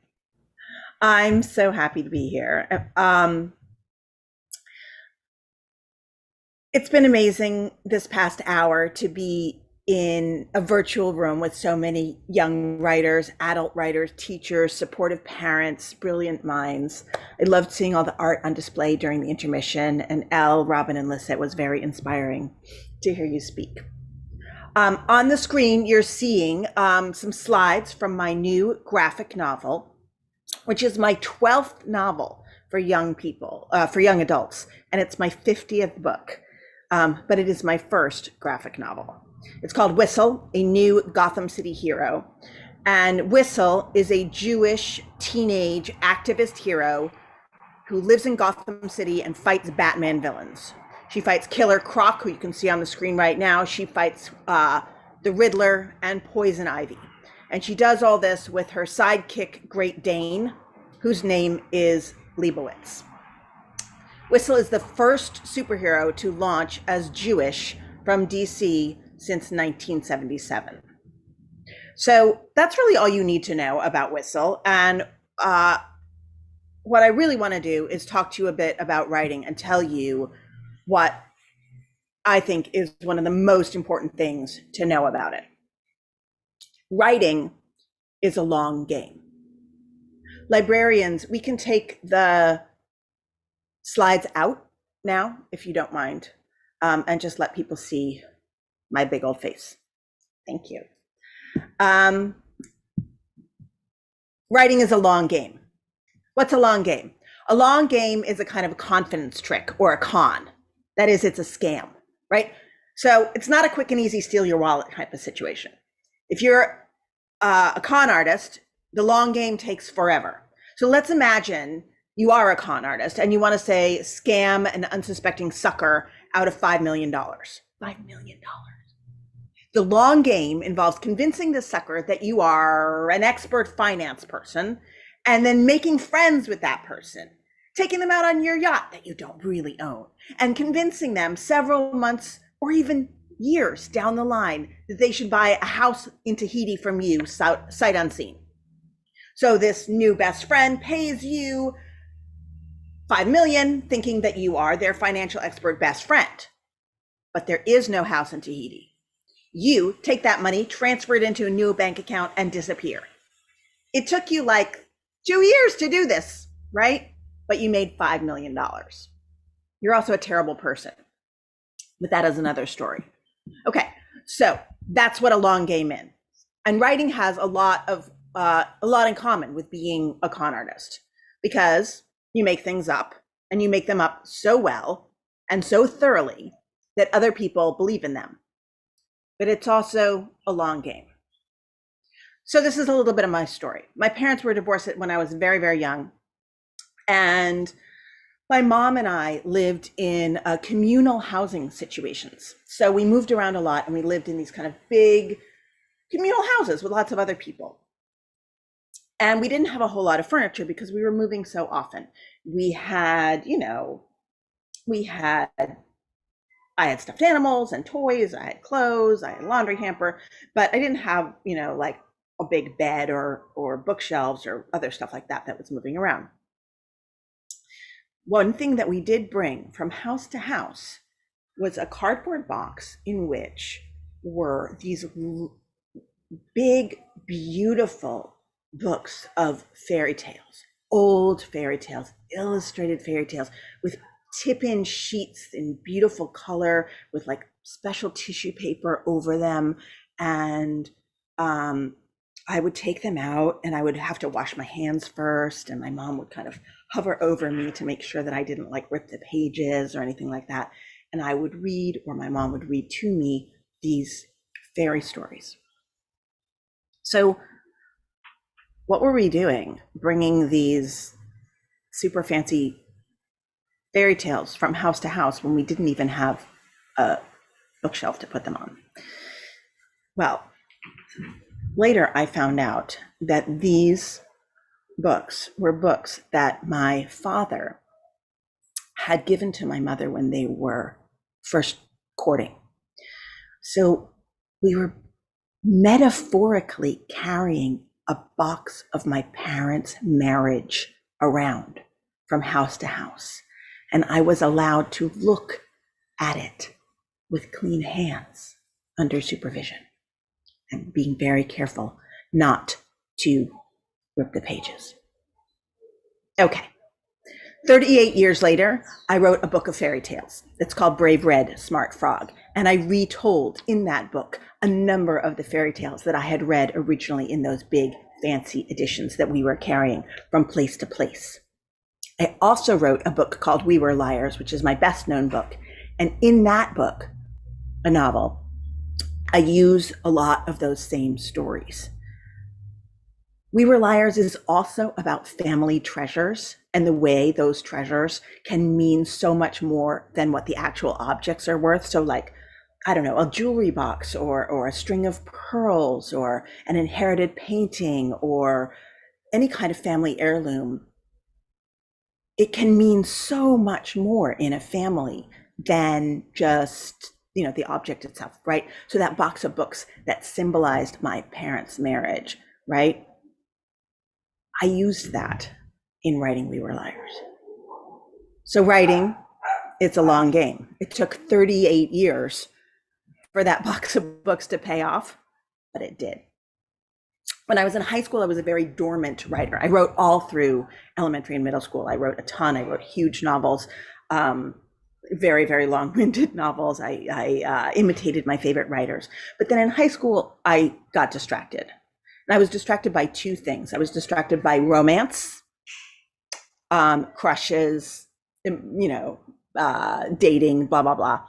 I'm so happy to be here. It's been amazing this past hour to be in a virtual room with so many young writers, adult writers, teachers, supportive parents, brilliant minds. I loved seeing all the art on display during the intermission, and Elle, Robyn, and Lissa, it was very inspiring to hear you speak. On the screen, you're seeing some slides from my new graphic novel, which is my 12th novel for young people, for young adults, and it's my 50th book. But it is my first graphic novel. It's called Whistle, a New Gotham City Hero. And Whistle is a Jewish teenage activist hero who lives in Gotham City and fights Batman villains. She fights Killer Croc, who you can see on the screen right now. She fights the Riddler and Poison Ivy. And she does all this with her sidekick, Great Dane, whose name is Leibowitz. Whistle is the first superhero to launch as Jewish from DC since 1977. So that's really all you need to know about Whistle. And what I really want to do is talk to you a bit about writing and tell you what I think is one of the most important things to know about it. Writing is a long game. Librarians, we can take the slides out now, if you don't mind, and just let people see my big old face. Thank you. Writing is a long game. What's a long game? A long game is a kind of a confidence trick or a con. That is, it's a scam, right? So it's not a quick and easy steal your wallet type of situation. If you're a con artist, the long game takes forever. So let's imagine you are a con artist and you want to say scam an unsuspecting sucker out of $5 million. $5 million. The long game involves convincing the sucker that you are an expert finance person and then making friends with that person, taking them out on your yacht that you don't really own, and convincing them several months or even years down the line that they should buy a house in Tahiti from you, sight unseen. So this new best friend pays you $5 million, thinking that you are their financial expert best friend. But there is no house in Tahiti. You take that money, transfer it into a new bank account, and disappear. It took you like 2 years to do this, right? But you made $5 million. You're also a terrible person. But that is another story. Okay, so that's what a long game is. And writing has a lot in common with being a con artist, because you make things up and you make them up so well and so thoroughly that other people believe in them. But it's also a long game. So this is a little bit of my story. My parents were divorced when I was very, very young. And my mom and I lived in communal housing situations. So we moved around a lot and we lived in these kind of big communal houses with lots of other people. And we didn't have a whole lot of furniture because we were moving so often. I had stuffed animals and toys, I had clothes, I had a laundry hamper, but I didn't have, like a big bed or bookshelves or other stuff like that was moving around. One thing that we did bring from house to house was a cardboard box in which were these big, beautiful books of fairy tales, old fairy tales, illustrated fairy tales with tip-in sheets in beautiful color with like special tissue paper over them. And I would take them out and I would have to wash my hands first, and my mom would kind of hover over me to make sure that I didn't like rip the pages or anything like that. And I would read, or my mom would read to me, these fairy stories. So what were we doing bringing these super fancy fairy tales from house to house when we didn't even have a bookshelf to put them on? Well, later I found out that these books were books that my father had given to my mother when they were first courting. So we were metaphorically carrying a box of my parents' marriage around from house to house. And I was allowed to look at it with clean hands under supervision and being very careful not to rip the pages. Okay, 38 years later, I wrote a book of fairy tales. It's called Brave Red, Smart Frog. And I retold in that book a number of the fairy tales that I had read originally in those big fancy editions that we were carrying from place to place. I also wrote a book called We Were Liars, which is my best known book. And in that book, a novel, I use a lot of those same stories. We Were Liars is also about family treasures and the way those treasures can mean so much more than what the actual objects are worth. So like, I don't know, a jewelry box or a string of pearls or an inherited painting or any kind of family heirloom. It can mean so much more in a family than just, the object itself, right? So that box of books that symbolized my parents' marriage, right? I used that in writing We Were Liars. So writing, it's a long game. It took 38 years for that box of books to pay off, but it did. When I was in high school, I was a very dormant writer. I wrote all through elementary and middle school. I wrote a ton. I wrote huge novels, very, very long-winded novels. I imitated my favorite writers. But then in high school, I got distracted. And I was distracted by two things. I was distracted by romance, crushes, dating, blah, blah, blah,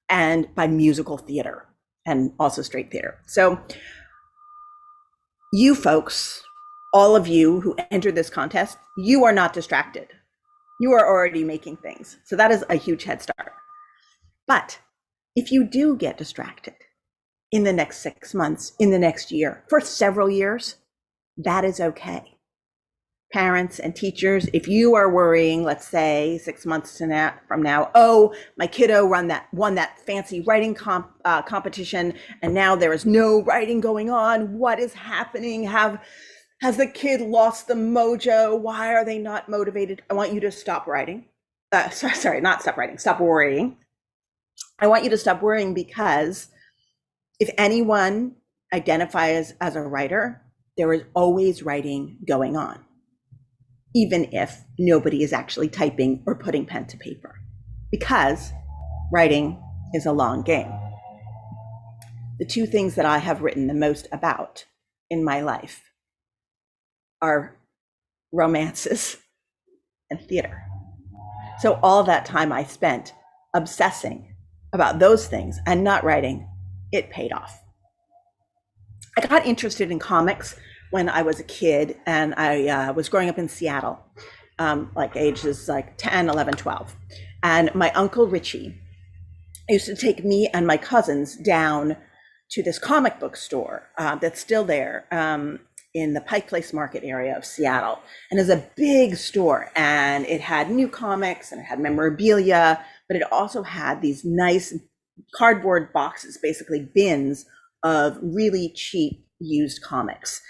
and by musical theater and also straight theater. So you folks, all of you who entered this contest, you are not distracted. You are already making things. So that is a huge head start. But if you do get distracted in the next 6 months, in the next year, for several years, that is okay. Parents and teachers, if you are worrying, let's say 6 months from now, oh, my kiddo won that fancy writing competition, and now there is no writing going on. What is happening? Has the kid lost the mojo? Why are they not motivated? I want you to stop writing. Stop worrying. I want you to stop worrying, because if anyone identifies as a writer, there is always writing going on. even if nobody is actually typing or putting pen to paper, because writing is a long game. The two things that I have written the most about in my life are romances and theater. So all that time I spent obsessing about those things and not writing, it paid off. I got interested in comics when I was a kid, and I was growing up in Seattle, like ages like 10, 11, 12. And my uncle Richie used to take me and my cousins down to this comic book store that's still there in the Pike Place Market area of Seattle. And it's a big store, and it had new comics and it had memorabilia, but it also had these nice cardboard boxes, basically bins of really cheap used comics.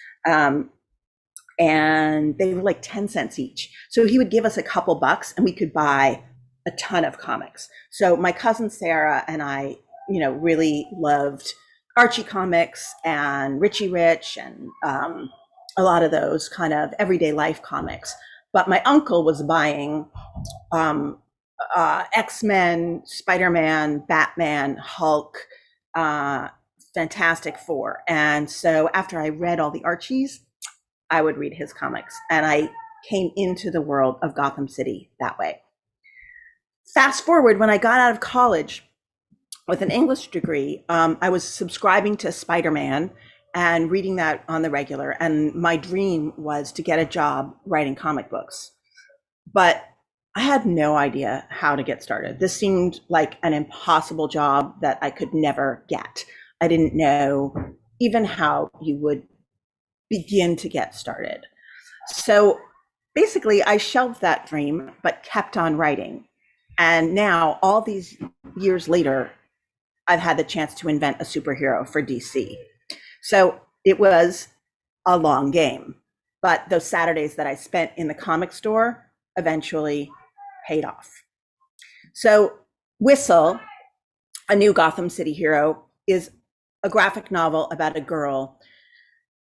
And they were like 10 cents each. So he would give us a couple bucks and we could buy a ton of comics. So my cousin Sarah and I, really loved Archie comics and Richie Rich and a lot of those kind of everyday life comics. But my uncle was buying X-Men, Spider-Man, Batman, Hulk, Fantastic Four. And so after I read all the Archies, I would read his comics, and I came into the world of Gotham City that way. Fast forward, when I got out of college with an English degree, I was subscribing to Spider-Man and reading that on the regular. And my dream was to get a job writing comic books. But I had no idea how to get started. This seemed like an impossible job that I could never get. I didn't know even how you would begin to get started. So basically, I shelved that dream, but kept on writing. And now, all these years later, I've had the chance to invent a superhero for DC. So it was a long game, but those Saturdays that I spent in the comic store eventually paid off. So Whistle, A New Gotham City Hero, is a graphic novel about a girl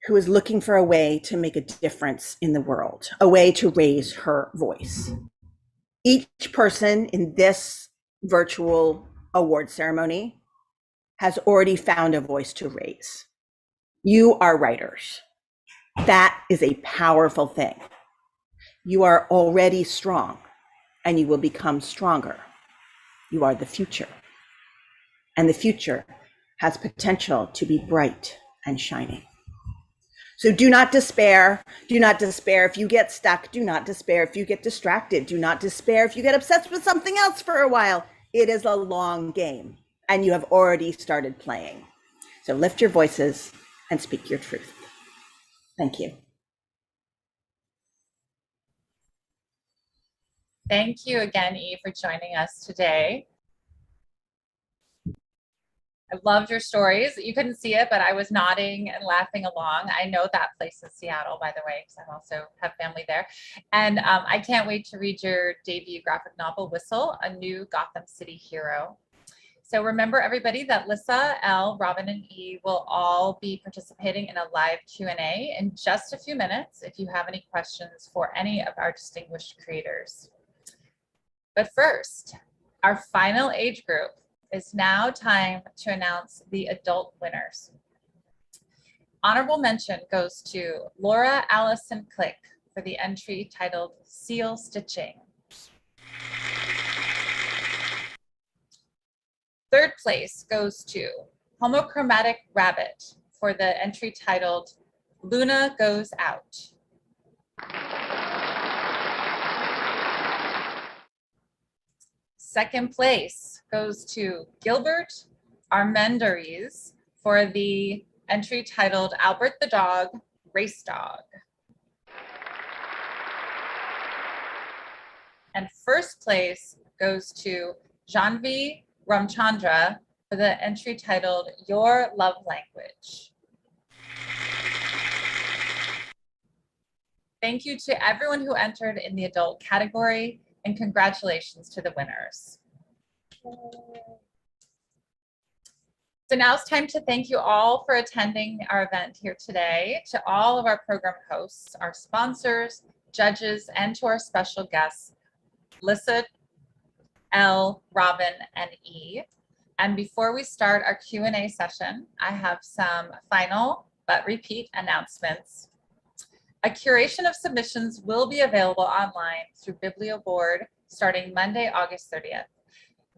who is looking for a way to make a difference in the world, a way to raise her voice. Each person in this virtual award ceremony has already found a voice to raise. You are writers. That is a powerful thing. You are already strong, and you will become stronger. You are the future. And the future has potential to be bright and shining. So do not despair. Do not despair if you get stuck. Do not despair if you get distracted. Do not despair if you get obsessed with something else for a while. It is a long game, and you have already started playing. So lift your voices and speak your truth. Thank you. Thank you again, Eve, for joining us today. I loved your stories. You couldn't see it, but I was nodding and laughing along. I know that place in Seattle, by the way, because I also have family there. And I can't wait to read your debut graphic novel, Whistle, A New Gotham City Hero. So remember, everybody, that Lissa, Elle, Robyn, and Eve will all be participating in a live Q&A in just a few minutes if you have any questions for any of our distinguished creators. But first, our final age group. It's now time to announce the adult winners. Honorable mention goes to Laura Allison Click for the entry titled Seal Stitching. Third place goes to Homochromatic Rabbit for the entry titled Luna Goes Out. Second place goes to Gilbert Armendariz for the entry titled Albert the Dog, Race Dog. And first place goes to Janvi Ramchandra for the entry titled Your Love Language. Thank you to everyone who entered in the adult category, and congratulations to the winners. So now it's time to thank you all for attending our event here today, to all of our program hosts, our sponsors, judges, and to our special guests, Lissa, L, Robyn, and E. And before we start our Q&A session, I have some final but repeat announcements. A curation of submissions will be available online through BiblioBoard starting Monday, August 30th.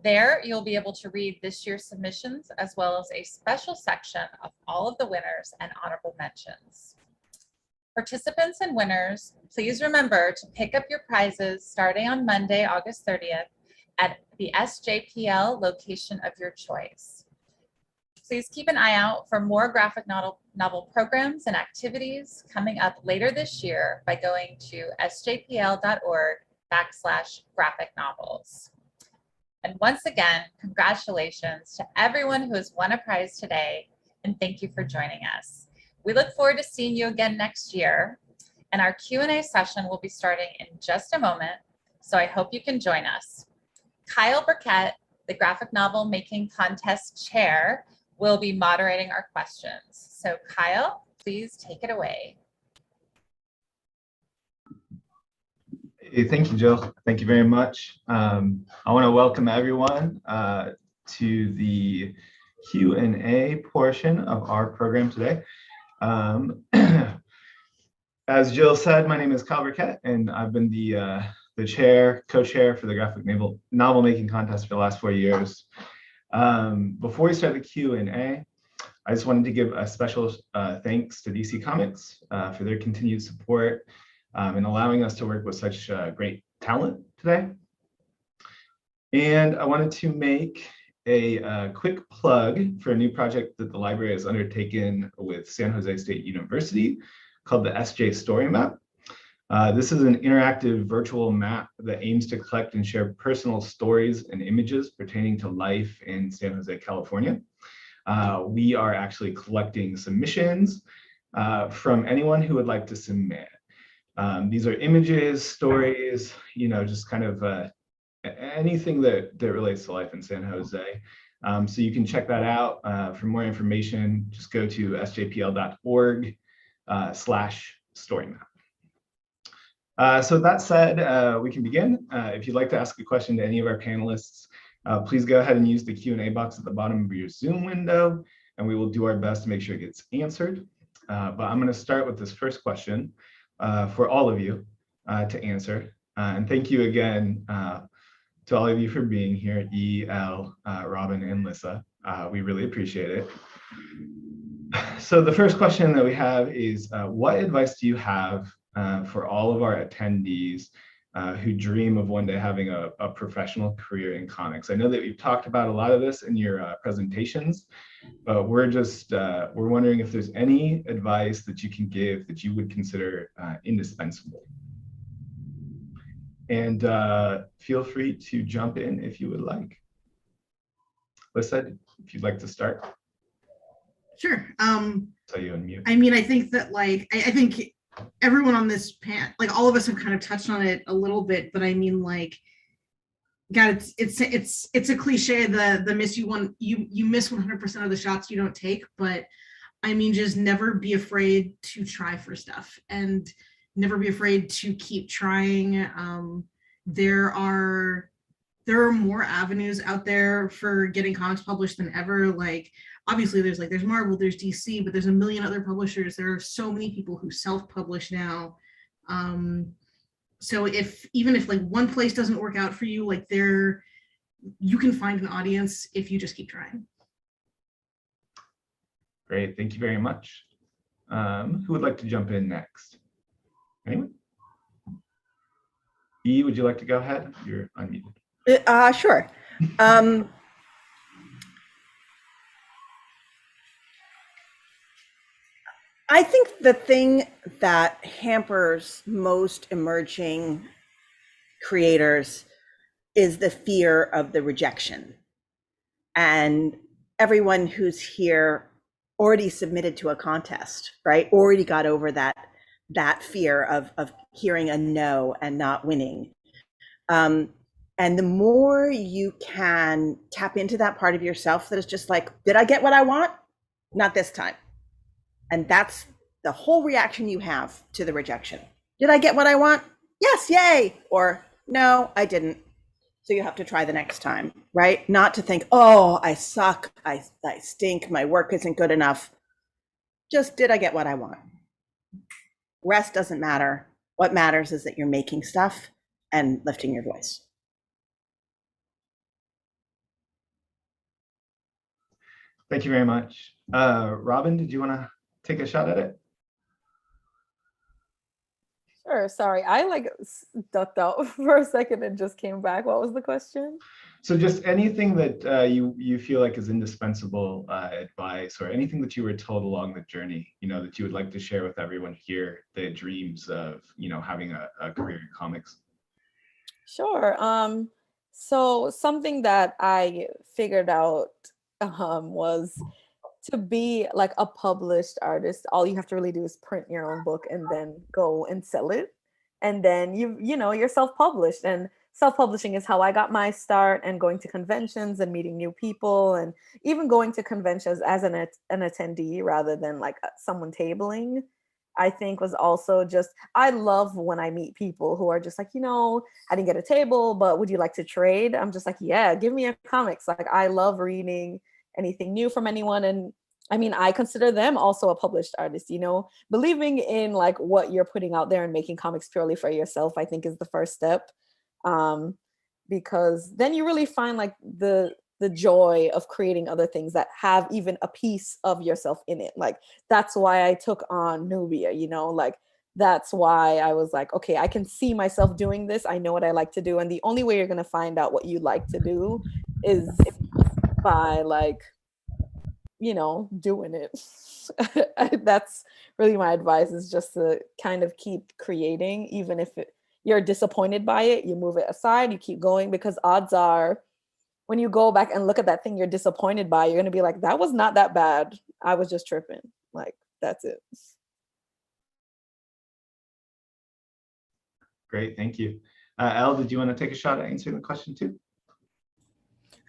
There, you'll be able to read this year's submissions as well as a special section of all of the winners and honorable mentions. Participants and winners, please remember to pick up your prizes starting on Monday, August 30th at the SJPL location of your choice. Please keep an eye out for more graphic novel programs and activities coming up later this year by going to sjpl.org/graphic novels. And once again, congratulations to everyone who has won a prize today, and thank you for joining us. We look forward to seeing you again next year, and our Q&A session will be starting in just a moment, so I hope you can join us. Kyle Burkett, the graphic novel making contest chair, will be moderating our questions. So Kyle, please take it away. Hey, thank you, Jill. Thank you very much. I want to welcome everyone to the Q&A portion of our program today. As Jill said, my name is Kyle Burkett, and I've been the co-chair for the graphic novel making contest for the last 4 years. Before we start the Q&A, I just wanted to give a special thanks to DC Comics for their continued support in allowing us to work with such great talent today. And I wanted to make a quick plug for a new project that the library has undertaken with San Jose State University called the SJ Story Map. This is an interactive virtual map that aims to collect and share personal stories and images pertaining to life in San Jose, California. We are actually collecting submissions from anyone who would like to submit. These are images, stories, just kind of anything that relates to life in San Jose. So you can check that out. For more information, just go to sjpl.org/storymap. So with that said, we can begin. If you'd like to ask a question to any of our panelists, please go ahead and use the Q&A box at the bottom of your Zoom window, and we will do our best to make sure it gets answered. But I'm going to start with this first question for all of you to answer. And thank you again to all of you for being here, E, L, Robyn, and Lissa. We really appreciate it. So the first question that we have is, what advice do you have for all of our attendees who dream of one day having a professional career in comics? I know that you've talked about a lot of this in your presentations, but we're wondering if there's any advice that you can give that you would consider indispensable. And feel free to jump in if you would like. Lissa, if you'd like to start. Sure. So you unmute. I mean, I think that I think everyone on this all of us have kind of touched on it a little bit, but I mean, God, it's a cliche. The miss you miss 100% of the shots you don't take, but I mean, just never be afraid to try for stuff and never be afraid to keep trying. There are more avenues out there for getting comics published than ever. Obviously there's Marvel, there's DC, but there's a million other publishers. There are so many people who self-publish now. So even if one place doesn't work out for you, you can find an audience if you just keep trying. Great, thank you very much. Who would like to jump in next? Anyone? E, would you like to go ahead? You're unmuted. Sure. I think the thing that hampers most emerging creators is the fear of the rejection. And everyone who's here already submitted to a contest, right? Already got over that fear of hearing a no and not winning. And the more you can tap into that part of yourself that is just did I get what I want? Not this time. And that's the whole reaction you have to the rejection. Did I get what I want? Yes, yay. Or no, I didn't. So you have to try the next time, right? Not to think, oh, I suck, I stink, my work isn't good enough. Just did I get what I want? Rest doesn't matter. What matters is that you're making stuff and lifting your voice. Thank you very much. Robyn, did you want to take a shot at it? Sure. Sorry, I like ducked out for a second and just came back. What was the question? So just anything that you feel like is indispensable advice, or anything that you were told along the journey, that you would like to share with everyone here that dreams of, having a career in comics. Sure. So something that I figured out was to be like a published artist, all you have to really do is print your own book and then go and sell it. And then you're self-published, and self-publishing is how I got my start, and going to conventions and meeting new people, and even going to conventions as an attendee rather than like someone tabling, I think was also just, I love when I meet people who are just like, I didn't get a table, but would you like to trade? I'm just like, yeah, give me a comics. Like, I love reading anything new from anyone. And I mean, I consider them also a published artist, believing in like what you're putting out there and making comics purely for yourself, I think is the first step. Because then you really find like the joy of creating other things that have even a piece of yourself in it. Like, that's why I took on Nubia, like, that's why I was like, okay, I can see myself doing this. I know what I like to do. And the only way you're going to find out what you like to do is by like, doing it. That's really my advice, is just to kind of keep creating, even if you're disappointed by it, you move it aside, you keep going, because odds are when you go back and look at that thing you're disappointed by, you're going to be like, that was not that bad. I was just tripping. Like, that's it. Great, thank you. Elle, did you want to take a shot at answering the question too?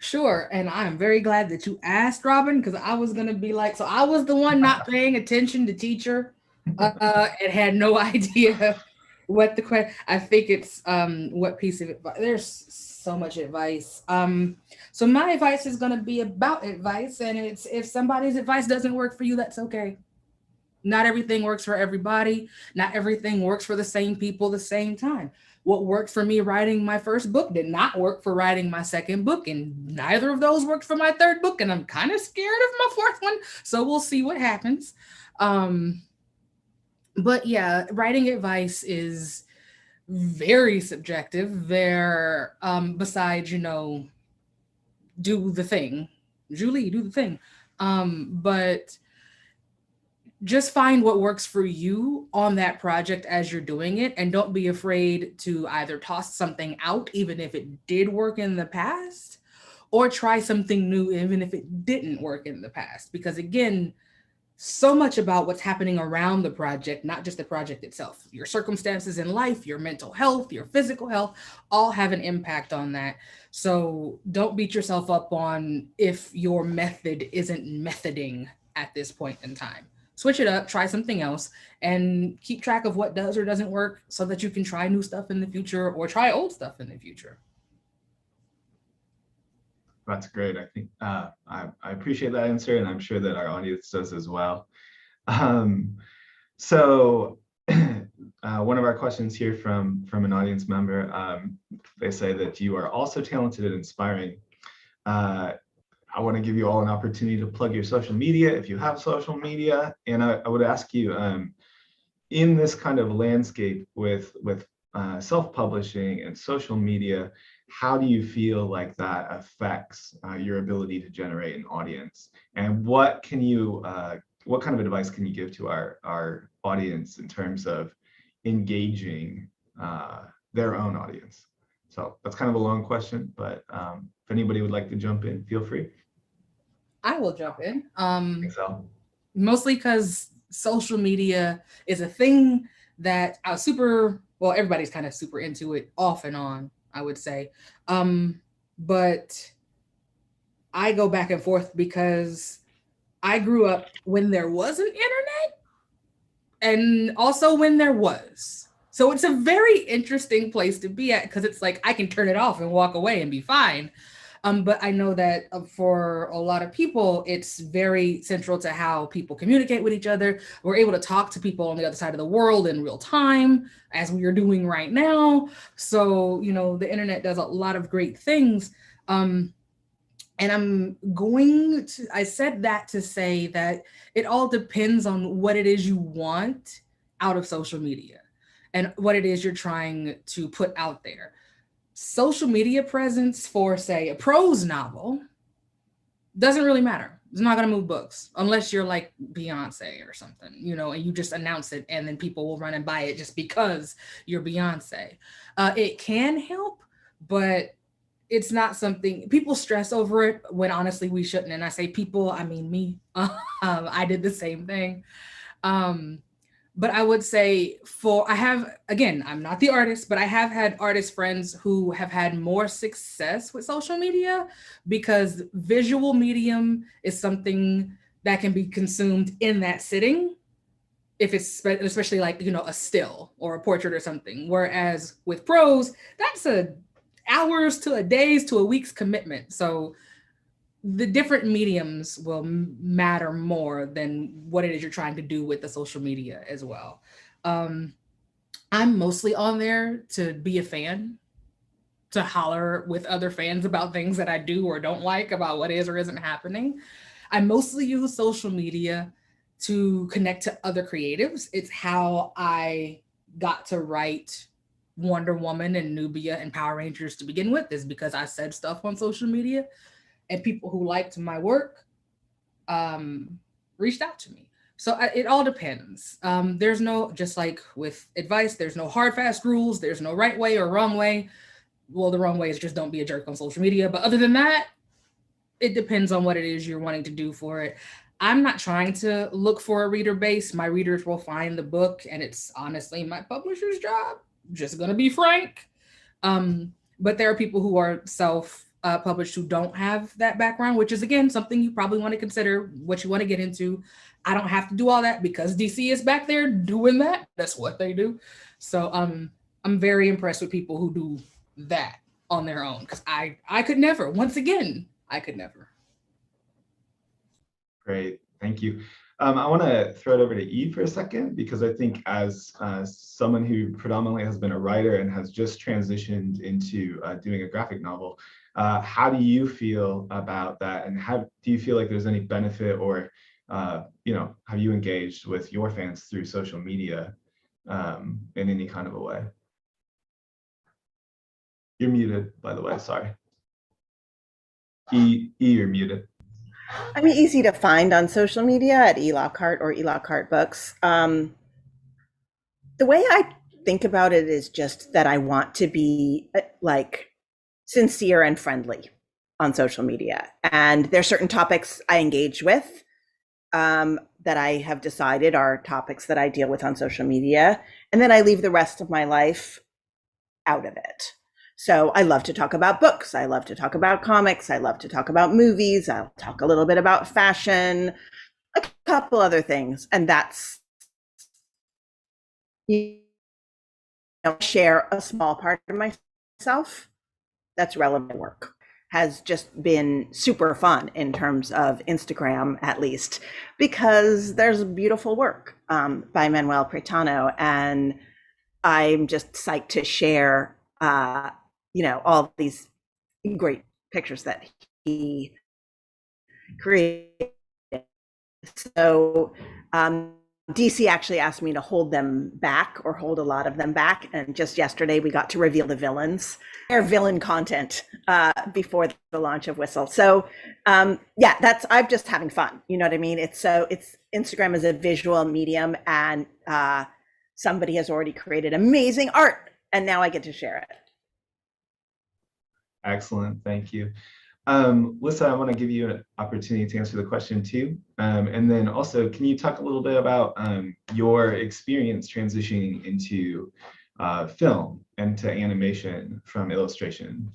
Sure, and I'm very glad that you asked, Robyn, because I was gonna be like, so I was the one not paying attention to teacher, and had no idea what the question. I think it's what piece of advice. There's so much advice. So my advice is gonna be about advice, and it's, if somebody's advice doesn't work for you, that's okay. Not everything works for everybody. Not everything works for the same people the same time. What worked for me writing my first book did not work for writing my second book, and neither of those worked for my third book, and I'm kind of scared of my fourth one, so we'll see what happens. But yeah, writing advice is very subjective. There, besides, do the thing. Julie, do the thing. But just find what works for you on that project as you're doing it, and don't be afraid to either toss something out, even if it did work in the past, or try something new, even if it didn't work in the past. Because again, so much about what's happening around the project, not just the project itself. Your circumstances in life, your mental health, your physical health, all have an impact on that. So don't beat yourself up on if your method isn't methoding at this point in time. Switch it up, try something else, and keep track of what does or doesn't work, so that you can try new stuff in the future, or try old stuff in the future. That's great. I think I appreciate that answer, and I'm sure that our audience does as well. So one of our questions here from an audience member, they say that you are also talented and inspiring. I want to give you all an opportunity to plug your social media if you have social media. And I would ask you, in this kind of landscape with self-publishing and social media, how do you feel like that affects your ability to generate an audience? And what kind of advice can you give to our audience in terms of engaging their own audience? So that's kind of a long question, but if anybody would like to jump in, feel free. I will jump in. So. Mostly because social media is a thing that everybody's kind of super into it off and on, I would say. But I go back and forth because I grew up when there was an internet, and also when there was. So it's a very interesting place to be at, because it's like I can turn it off and walk away and be fine. But I know that for a lot of people, it's very central to how people communicate with each other. We're able to talk to people on the other side of the world in real time, as we are doing right now. So, you know, the internet does a lot of great things. And I said that to say that it all depends on what it is you want out of social media and what it is you're trying to put out there. Social media presence for, say, a prose novel doesn't really matter. It's not going to move books unless you're like Beyonce or something, you know, and you just announce it and then people will run and buy it just because you're Beyonce. It can help, but it's not something people stress over it when honestly we shouldn't. And I say people, I mean me. I did the same thing. But I would say I'm not the artist, but I have had artist friends who have had more success with social media because visual medium is something that can be consumed in that sitting. If it's especially like, you know, a still or a portrait or something. Whereas with prose, that's hours to a days to a week's commitment. So the different mediums will matter more than what it is you're trying to do with the social media as well. I'm mostly on there to be a fan, to holler with other fans about things that I do or don't like, about what is or isn't happening. I mostly use social media to connect to other creatives. It's how I got to write Wonder Woman and Nubia and Power Rangers to begin with, is because I said stuff on social media and people who liked my work reached out to me. So it all depends. There's no, just like with advice, there's no hard, fast rules. There's no right way or wrong way. Well, the wrong way is just don't be a jerk on social media. But other than that, it depends on what it is you're wanting to do for it. I'm not trying to look for a reader base. My readers will find the book, and it's honestly my publisher's job. Just gonna be frank. But there are people who are self-published who don't have that background, which is, again, something you probably want to consider what you want to get into. I don't have to do all that because DC is back there doing that. That's what they do. So I'm very impressed with people who do that on their own, because I could never. Once again, I could never. Great, thank you. I want to throw it over to Eve for a second, because I think as someone who predominantly has been a writer and has just transitioned into doing a graphic novel, how do you feel about that? And how do you feel like there's any benefit, or you know, have you engaged with your fans through social media in any kind of a way? You're muted, by the way, sorry. E, you're muted. I'm easy to find on social media at Lockhart or Lockhart Books. The way I think about it is just that I want to be like sincere and friendly on social media. And there's certain topics I engage with that I have decided are topics that I deal with on social media. And then I leave the rest of my life out of it. So I love to talk about books. I love to talk about comics. I love to talk about movies. I'll talk a little bit about fashion, a couple other things. And that's, you know, share a small part of myself that's relevant work. Has just been super fun in terms of Instagram, at least, because there's beautiful work by Manuel Pretano. And I'm just psyched to share you know, all these great pictures that he created. So DC actually asked me to hold them back, or hold a lot of them back. And just yesterday we got to reveal the villains, their villain content before the launch of Whistle. So yeah, I'm just having fun. You know what I mean? It's Instagram is a visual medium, and somebody has already created amazing art, and now I get to share it. Excellent, thank you. Lissa, I want to give you an opportunity to answer the question too. And then also, can you talk a little bit about your experience transitioning into film and to animation from illustration?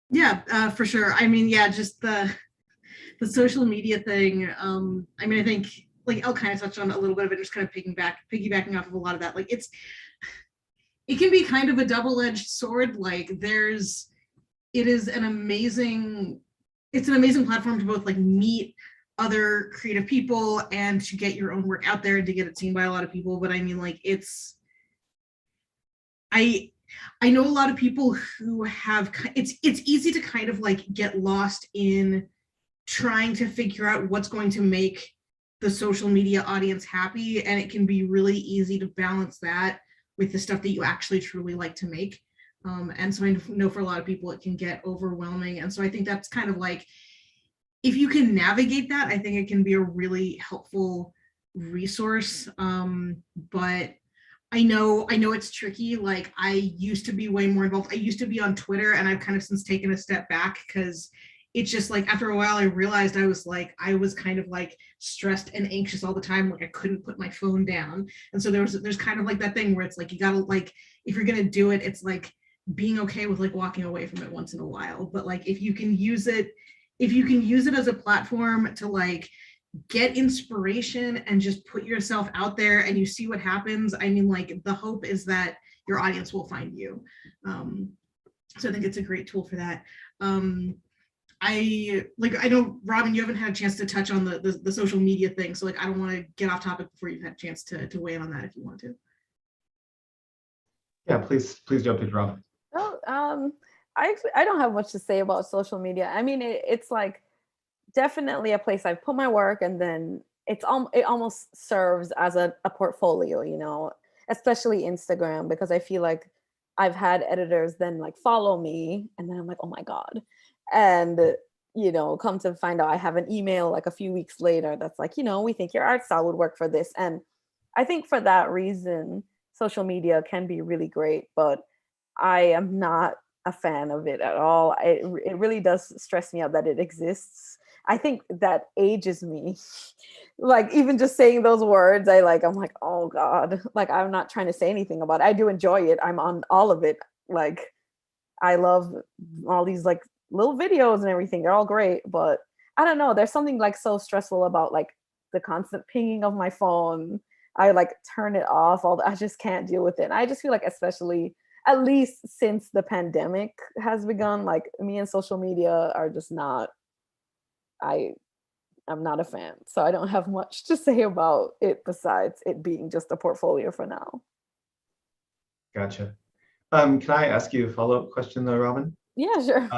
Yeah, for sure. I mean, yeah, just the social media thing. I mean, I think like Elle kind of touched on a little bit of it, just kind of piggybacking off of a lot of that. Like it can be kind of a double-edged sword. Like it's an amazing platform to both like meet other creative people and to get your own work out there and to get it seen by a lot of people. But I mean, like I know a lot of people who have, it's easy to kind of like get lost in trying to figure out what's going to make the social media audience happy. And it can be really easy to balance that with the stuff that you actually truly like to make. And so I know for a lot of people, it can get overwhelming. And so I think that's kind of like, if you can navigate that, I think it can be a really helpful resource. But I know it's tricky. Like I used to be way more involved. I used to be on Twitter, and I've kind of since taken a step back because it's just like after a while I realized I was kind of like stressed and anxious all the time. Like I couldn't put my phone down. And so there's kind of like that thing where it's like you gotta, like, if you're gonna do it, it's like being okay with like walking away from it once in a while. But like if you can use it as a platform to like get inspiration and just put yourself out there and you see what happens, I mean, like the hope is that your audience will find you. So I think it's a great tool for that. I know, Robyn, you haven't had a chance to touch on the social media thing, so like I don't want to get off topic before you've had a chance to weigh in on that if you want to. Yeah, please jump in, Robyn. Oh, I don't have much to say about social media. I mean, it's like definitely a place I've put my work, and then it almost serves as a portfolio, you know, especially Instagram, because I feel like I've had editors then like follow me, and then I'm like, oh my God. And, you know, come to find out I have an email like a few weeks later that's like, you know, we think your art style would work for this. And I think for that reason, social media can be really great, but I am not a fan of it at all. It really does stress me out that it exists. I think that ages me. Like even just saying those words, I'm like, oh God, like I'm not trying to say anything about it. I do enjoy it. I'm on all of it. Like I love all these like little videos and everything. They're all great, but I don't know. There's something like so stressful about like the constant pinging of my phone. I like turn it off. I just can't deal with it. And I just feel like, especially at least since the pandemic has begun, like me and social media are just not, I'm not a fan. So I don't have much to say about it besides it being just a portfolio for now. Gotcha. Can I ask you a follow-up question though, Robyn? Yeah, sure.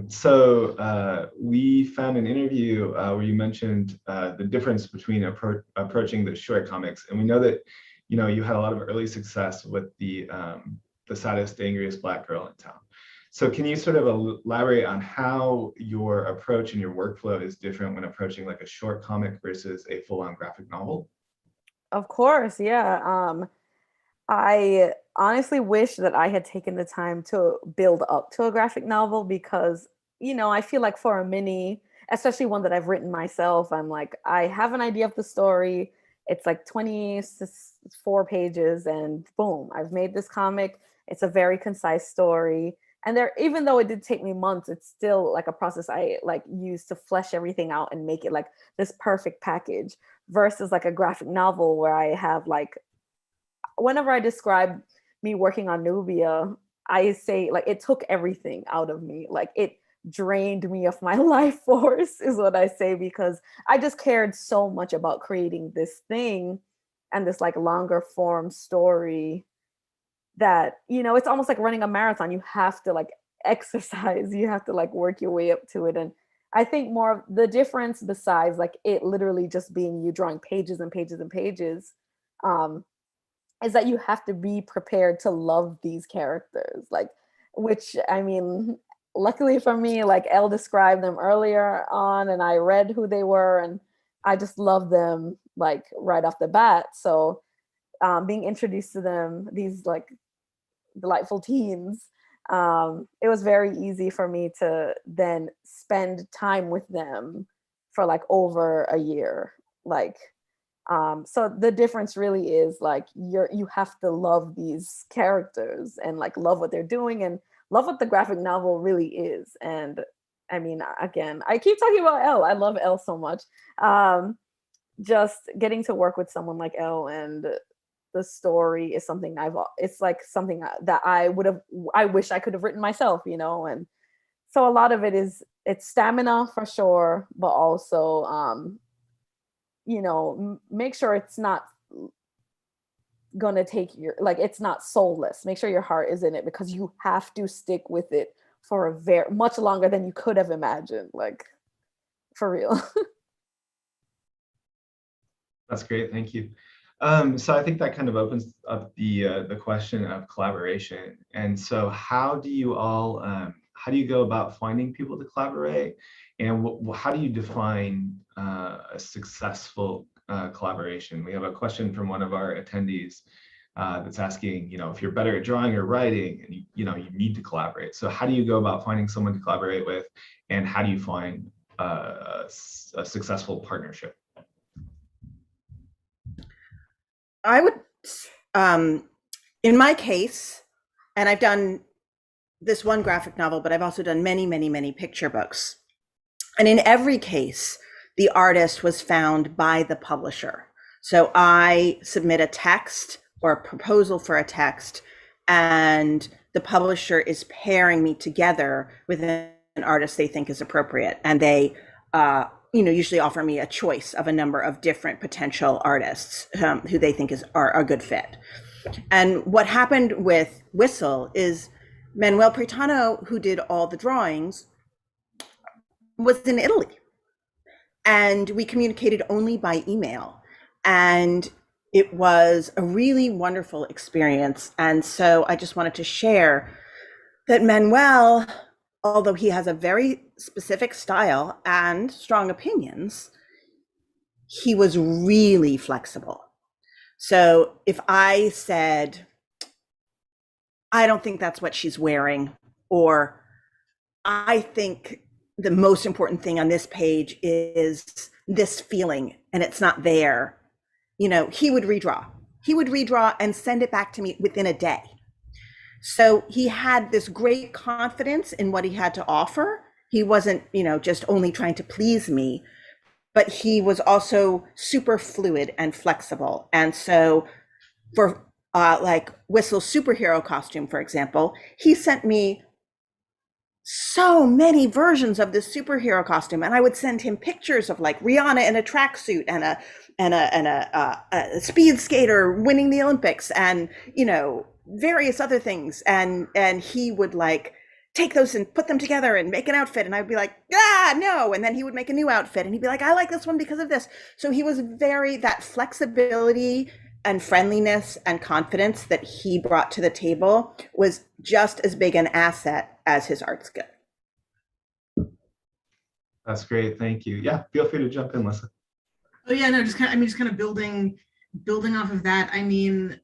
So we found an interview where you mentioned the difference between approaching the short comics, and we know that you had a lot of early success with the saddest, angriest Black girl in town. So can you sort of elaborate on how your approach and your workflow is different when approaching like a short comic versus a full-on graphic novel? Of course, yeah. I honestly wish that I had taken the time to build up to a graphic novel because, I feel like for a mini, especially one that I've written myself, I'm like, I have an idea of the story. It's like 24 pages and boom, I've made this comic. It's a very concise story. And even though it did take me months, it's still like a process I like use to flesh everything out and make it like this perfect package versus like a graphic novel where I have like, whenever I describe me working on Nubia, I say like it took everything out of me. Like it drained me of my life force is what I say, because I just cared so much about creating this thing and this like longer form story that, it's almost like running a marathon. You have to like exercise, you have to like work your way up to it. And I think more of the difference, besides like it literally just being you drawing pages and pages and pages, is that you have to be prepared to love these characters, like, which I mean, luckily for me, like Elle described them earlier on and I read who they were and I just love them like right off the bat. So being introduced to them, these like delightful teens, it was very easy for me to then spend time with them for like over a year. Like, so the difference really is like you have to love these characters and like love what they're doing and love what the graphic novel really is. And I mean, again, I keep talking about Elle. I love Elle so much. just getting to work with someone like Elle and the story is something it's like something that I wish I could have written myself, you know. And so a lot of it's stamina for sure, but also, you know, make sure it's not gonna take it's not soulless. Make sure your heart is in it, because you have to stick with it for a very much longer than you could have imagined, like, for real. That's great, thank you. So I think that kind of opens up the question of collaboration. And so how do you all, how do you go about finding people to collaborate? And how do you define a successful collaboration? We have a question from one of our attendees that's asking, you know, if you're better at drawing or writing, and you know, you need to collaborate. So how do you go about finding someone to collaborate with, and how do you find a successful partnership? I would, in my case, and I've done this one graphic novel, but I've also done many, many, many picture books. And in every case, the artist was found by the publisher. So I submit a text or a proposal for a text, and the publisher is pairing me together with an artist they think is appropriate. And they, you know, usually offer me a choice of a number of different potential artists who they think are a good fit. And what happened with Whistle is Manuel Pretano, who did all the drawings, was in Italy. And we communicated only by email. And it was a really wonderful experience. And so I just wanted to share that Manuel, although he has a very specific style and strong opinions, he was really flexible. So if I said, I don't think that's what she's wearing, or I think the most important thing on this page is this feeling and it's not there, you know, he would redraw. He would redraw and send it back to me within a day. So he had this great confidence in what he had to offer. He wasn't, you know, just only trying to please me, but he was also super fluid and flexible. And so for like Whistle's superhero costume, for example, he sent me so many versions of this superhero costume, and I would send him pictures of like Rihanna in a tracksuit and a speed skater winning the Olympics, and, you know, various other things, and he would like take those and put them together and make an outfit, and I'd be like, no, and then he would make a new outfit and he'd be like, I like this one because of this. So he was that flexibility and friendliness and confidence that he brought to the table was just as big an asset as his art skill. That's great, thank you. Yeah, feel free to jump in, Lissa. Oh yeah, no, just kind of building off of that. I mean,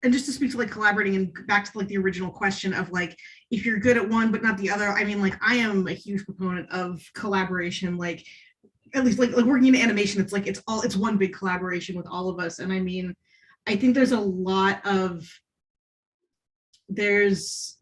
and just to speak to like collaborating and back to like the original question of like, if you're good at one but not the other, I mean, like I am a huge proponent of collaboration, like at least like working in animation, it's like it's one big collaboration with all of us. And I mean, I think there's a lot of there's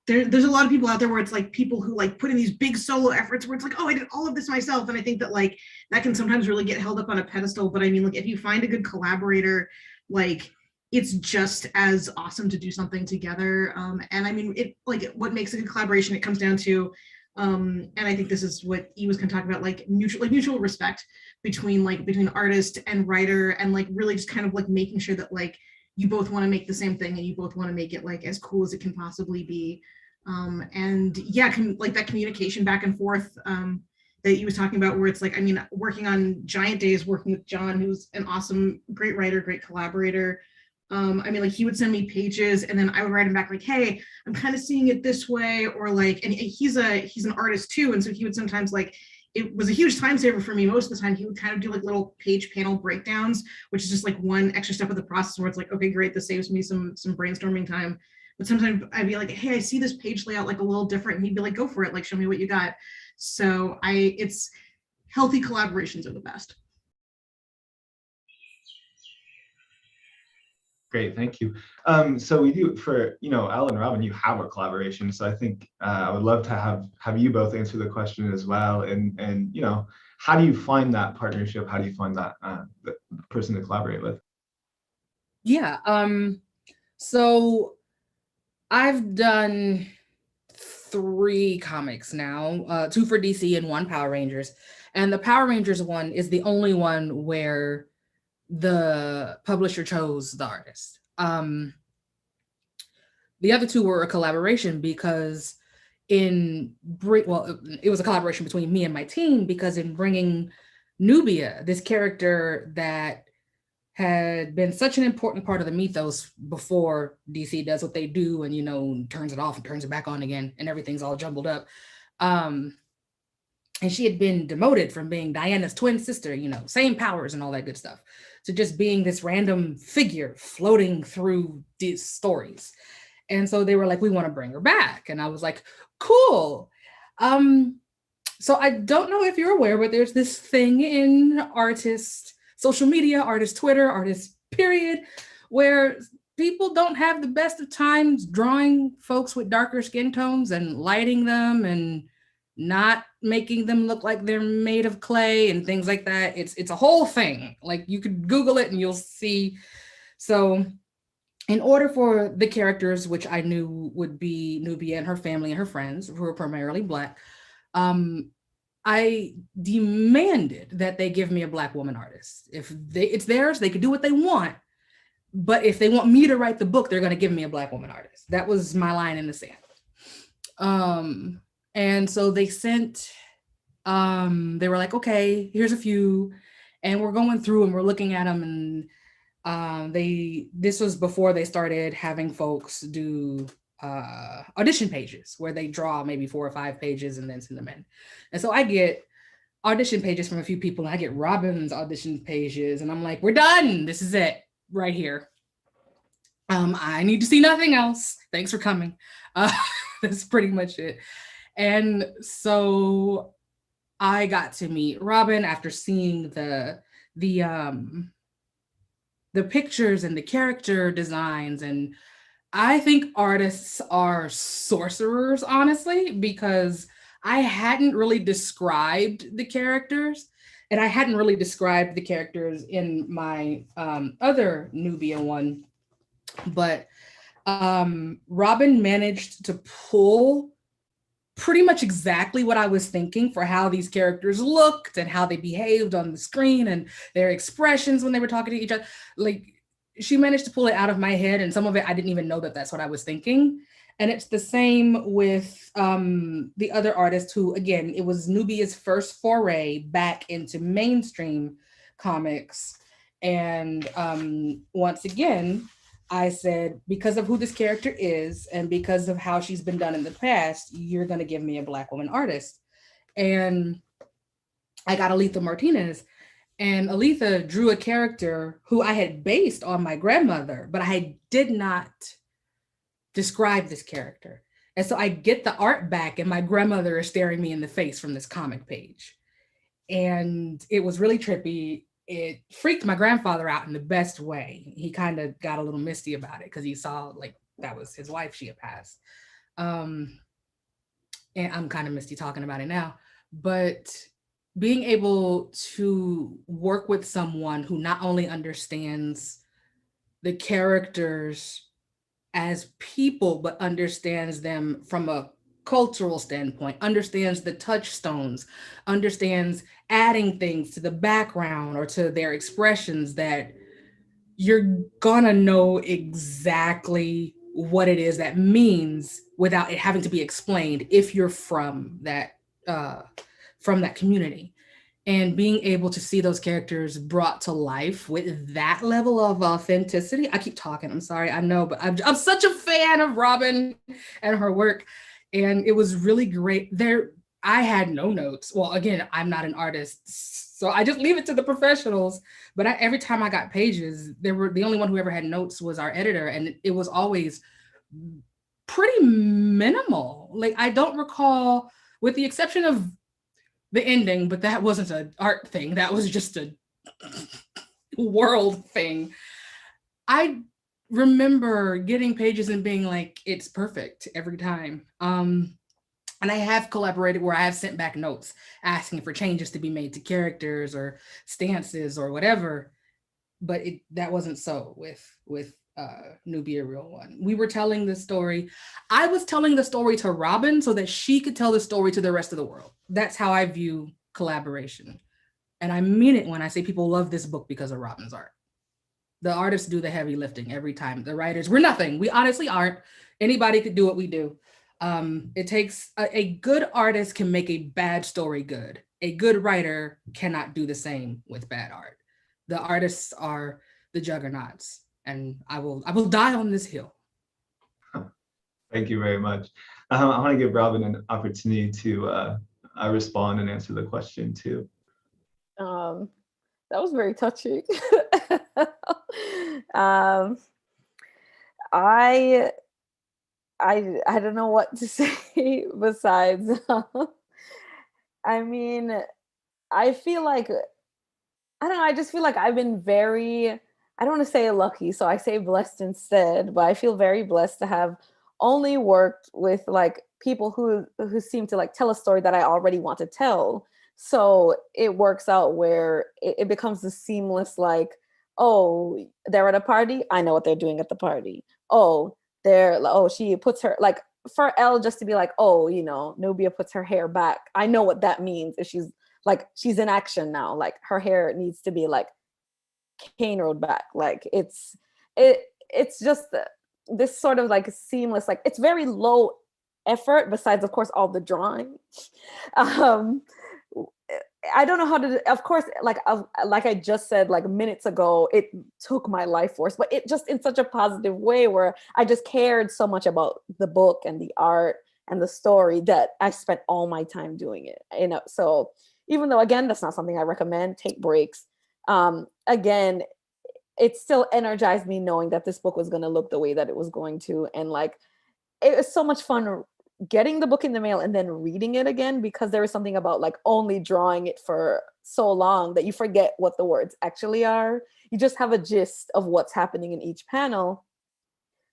a lot of people out there where it's like people who like put in these big solo efforts where it's like, oh, I did all of this myself. And I think that like that can sometimes really get held up on a pedestal. But I mean, like if you find a good collaborator, like it's just as awesome to do something together. And I mean, it like what makes a good collaboration, it comes down to, and I think this is what he was going to talk about, like mutual respect between artist and writer, and like really just kind of like making sure that like you both want to make the same thing and you both want to make it like as cool as it can possibly be. And yeah, like that communication back and forth that he was talking about, where it's like, I mean, working on Giant Days, working with John, who's an awesome, great writer, great collaborator. I mean, like he would send me pages and then I would write him back like, hey, I'm kind of seeing it this way, or like, and he's an artist too. And so he would sometimes like, it was a huge time saver for me. Most of the time he would kind of do like little page panel breakdowns, which is just like one extra step of the process where it's like, okay, great, this saves me some brainstorming time. But sometimes I'd be like, hey, I see this page layout like a little different. And he'd be like, go for it. Like, show me what you got. So it's healthy collaborations are the best. Great, thank you. So we do, for, you know, Elle and Robyn, you have a collaboration. So I think I would love to have you both answer the question as well. And you know, how do you find that partnership? How do you find that the person to collaborate with? Yeah. So I've done 3 comics now, 2 for DC and 1 Power Rangers. And the Power Rangers one is the only one where the publisher chose the artist. The other 2 were a collaboration because it was a collaboration between me and my team, because in bringing Nubia, this character that had been such an important part of the mythos before DC does what they do and, you know, turns it off and turns it back on again and everything's all jumbled up. And she had been demoted from being Diana's twin sister, you know, same powers and all that good stuff, to just being this random figure floating through these stories. And so they were like, we want to bring her back. And I was like, cool. So I don't know if you're aware, but there's this thing in artist social media, artist Twitter, artist period, where people don't have the best of times drawing folks with darker skin tones and lighting them and not making them look like they're made of clay and things like that. It's a whole thing. Like, you could Google it and you'll see. So in order for the characters, which I knew would be Nubia and her family and her friends, who are primarily Black, I demanded that they give me a Black woman artist. If it's theirs, they could do what they want. But if they want me to write the book, they're going to give me a Black woman artist. That was my line in the sand. And so they sent, they were like, okay, here's a few. And we're going through and we're looking at them. And this was before they started having folks do audition pages where they draw maybe 4 or 5 pages and then send them in. And so I get audition pages from a few people, and I get Robyn's audition pages, and I'm like, we're done. This is it right here. I need to see nothing else. Thanks for coming. That's pretty much it. And so I got to meet Robyn after seeing the pictures and the character designs. And I think artists are sorcerers, honestly, because I hadn't really described the characters, and I hadn't really described the characters in my other Nubia one. But Robyn managed to pull pretty much exactly what I was thinking for how these characters looked and how they behaved on the screen and their expressions when they were talking to each other. Like, she managed to pull it out of my head, and some of it I didn't even know that that's what I was thinking. And it's the same with the other artist who, again, it was Nubia's first foray back into mainstream comics. And once again, I said, because of who this character is and because of how she's been done in the past, you're going to give me a Black woman artist. And I got Aletha Martinez. And Aletha drew a character who I had based on my grandmother, but I did not describe this character. And so I get the art back, and my grandmother is staring me in the face from this comic page. And it was really trippy. It freaked my grandfather out in the best way. He kind of got a little misty about it because he saw, like, that was his wife, she had passed. And I'm kind of misty talking about it now. But being able to work with someone who not only understands the characters as people, but understands them from a cultural standpoint, understands the touchstones, understands adding things to the background or to their expressions, that you're gonna know exactly what it is that means without it having to be explained if you're from that community. And being able to see those characters brought to life with that level of authenticity. I keep talking, I'm sorry, I know, but I'm such a fan of Robyn and her work. And it was really great. I had no notes. Well, again, I'm not an artist, so I just leave it to the professionals. But every time I got pages, the only one who ever had notes was our editor. And it was always pretty minimal. Like, I don't recall, with the exception of the ending, but that wasn't an art thing. That was just a world thing. I remember getting pages and being like, it's perfect every time. And I have collaborated where I have sent back notes asking for changes to be made to characters or stances or whatever. But that wasn't so with Nubia Real One. We were telling the story. I was telling the story to Robyn so that she could tell the story to the rest of the world. That's how I view collaboration. And I mean it when I say people love this book because of Robyn's art. The artists do the heavy lifting every time. The writers, we're nothing. We honestly aren't. Anybody could do what we do. It takes a good artist can make a bad story good. A good writer cannot do the same with bad art. The artists are the juggernauts, and I will die on this hill. Thank you very much. I want to give Robyn an opportunity to respond and answer the question too. That was very touching. I don't know what to say besides. I mean, I feel like, I don't know, I just feel like I've been very, I don't want to say lucky, so I say blessed instead, but I feel very blessed to have only worked with like people who seem to like tell a story that I already want to tell. So it works out where it becomes the seamless, like, oh, they're at a party, I know what they're doing at the party. She puts her, like, for Elle just to be like, oh, you know, Nubia puts her hair back. I know what that means. If she's in action now, like her hair needs to be like cane rolled back. Like it's just this sort of like seamless, like it's very low effort besides of course all the drawing. I don't know how to, of course, like I just said like minutes ago, it took my life force, but it just in such a positive way where I just cared so much about the book and the art and the story that I spent all my time doing it. You know, so even though again, that's not something I recommend, take breaks. Again, it still energized me knowing that this book was going to look the way that it was going to. And like, it was so much fun getting the book in the mail and then reading it again, because there is something about like only drawing it for so long that you forget what the words actually are. You just have a gist of what's happening in each panel.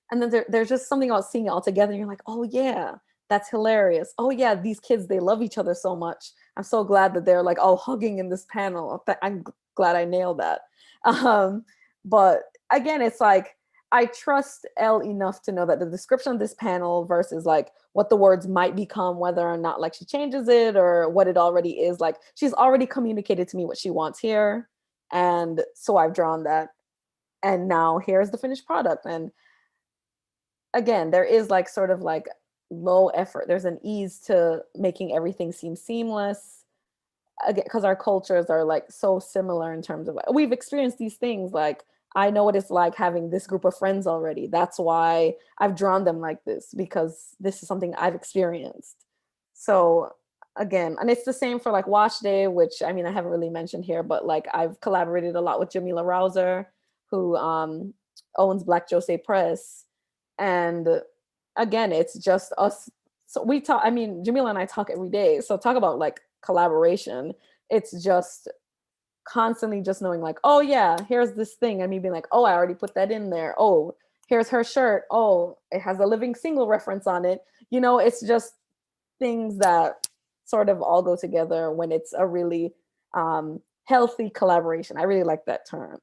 And then there's just something about seeing it all together. And you're like, oh yeah, that's hilarious. Oh yeah, these kids, they love each other so much. I'm so glad that they're like all hugging in this panel. I'm glad I nailed that. But again, it's like, I trust Elle enough to know that the description of this panel versus like what the words might become, whether or not like she changes it or what it already is, like she's already communicated to me what she wants here. And so I've drawn that. And now here's the finished product. And again, there is like sort of like low effort. There's an ease to making everything seem seamless. Again, because our cultures are like so similar in terms of, we've experienced these things. Like, I know what it's like having this group of friends already. That's why I've drawn them like this, because this is something I've experienced. So again, and it's the same for like Wash Day, which I mean, I haven't really mentioned here, but like I've collaborated a lot with Jamila Rouser, who owns Black Jose Press. And again, it's just us. So we talk, I mean, Jamila and I talk every day. So talk about like collaboration. It's just constantly just knowing like, oh yeah, here's this thing, and me being like, oh, I already put that in there. Oh, here's her shirt. Oh, it has a Living Single reference on it. You know, it's just things that sort of all go together when it's a really healthy collaboration. I really like that term.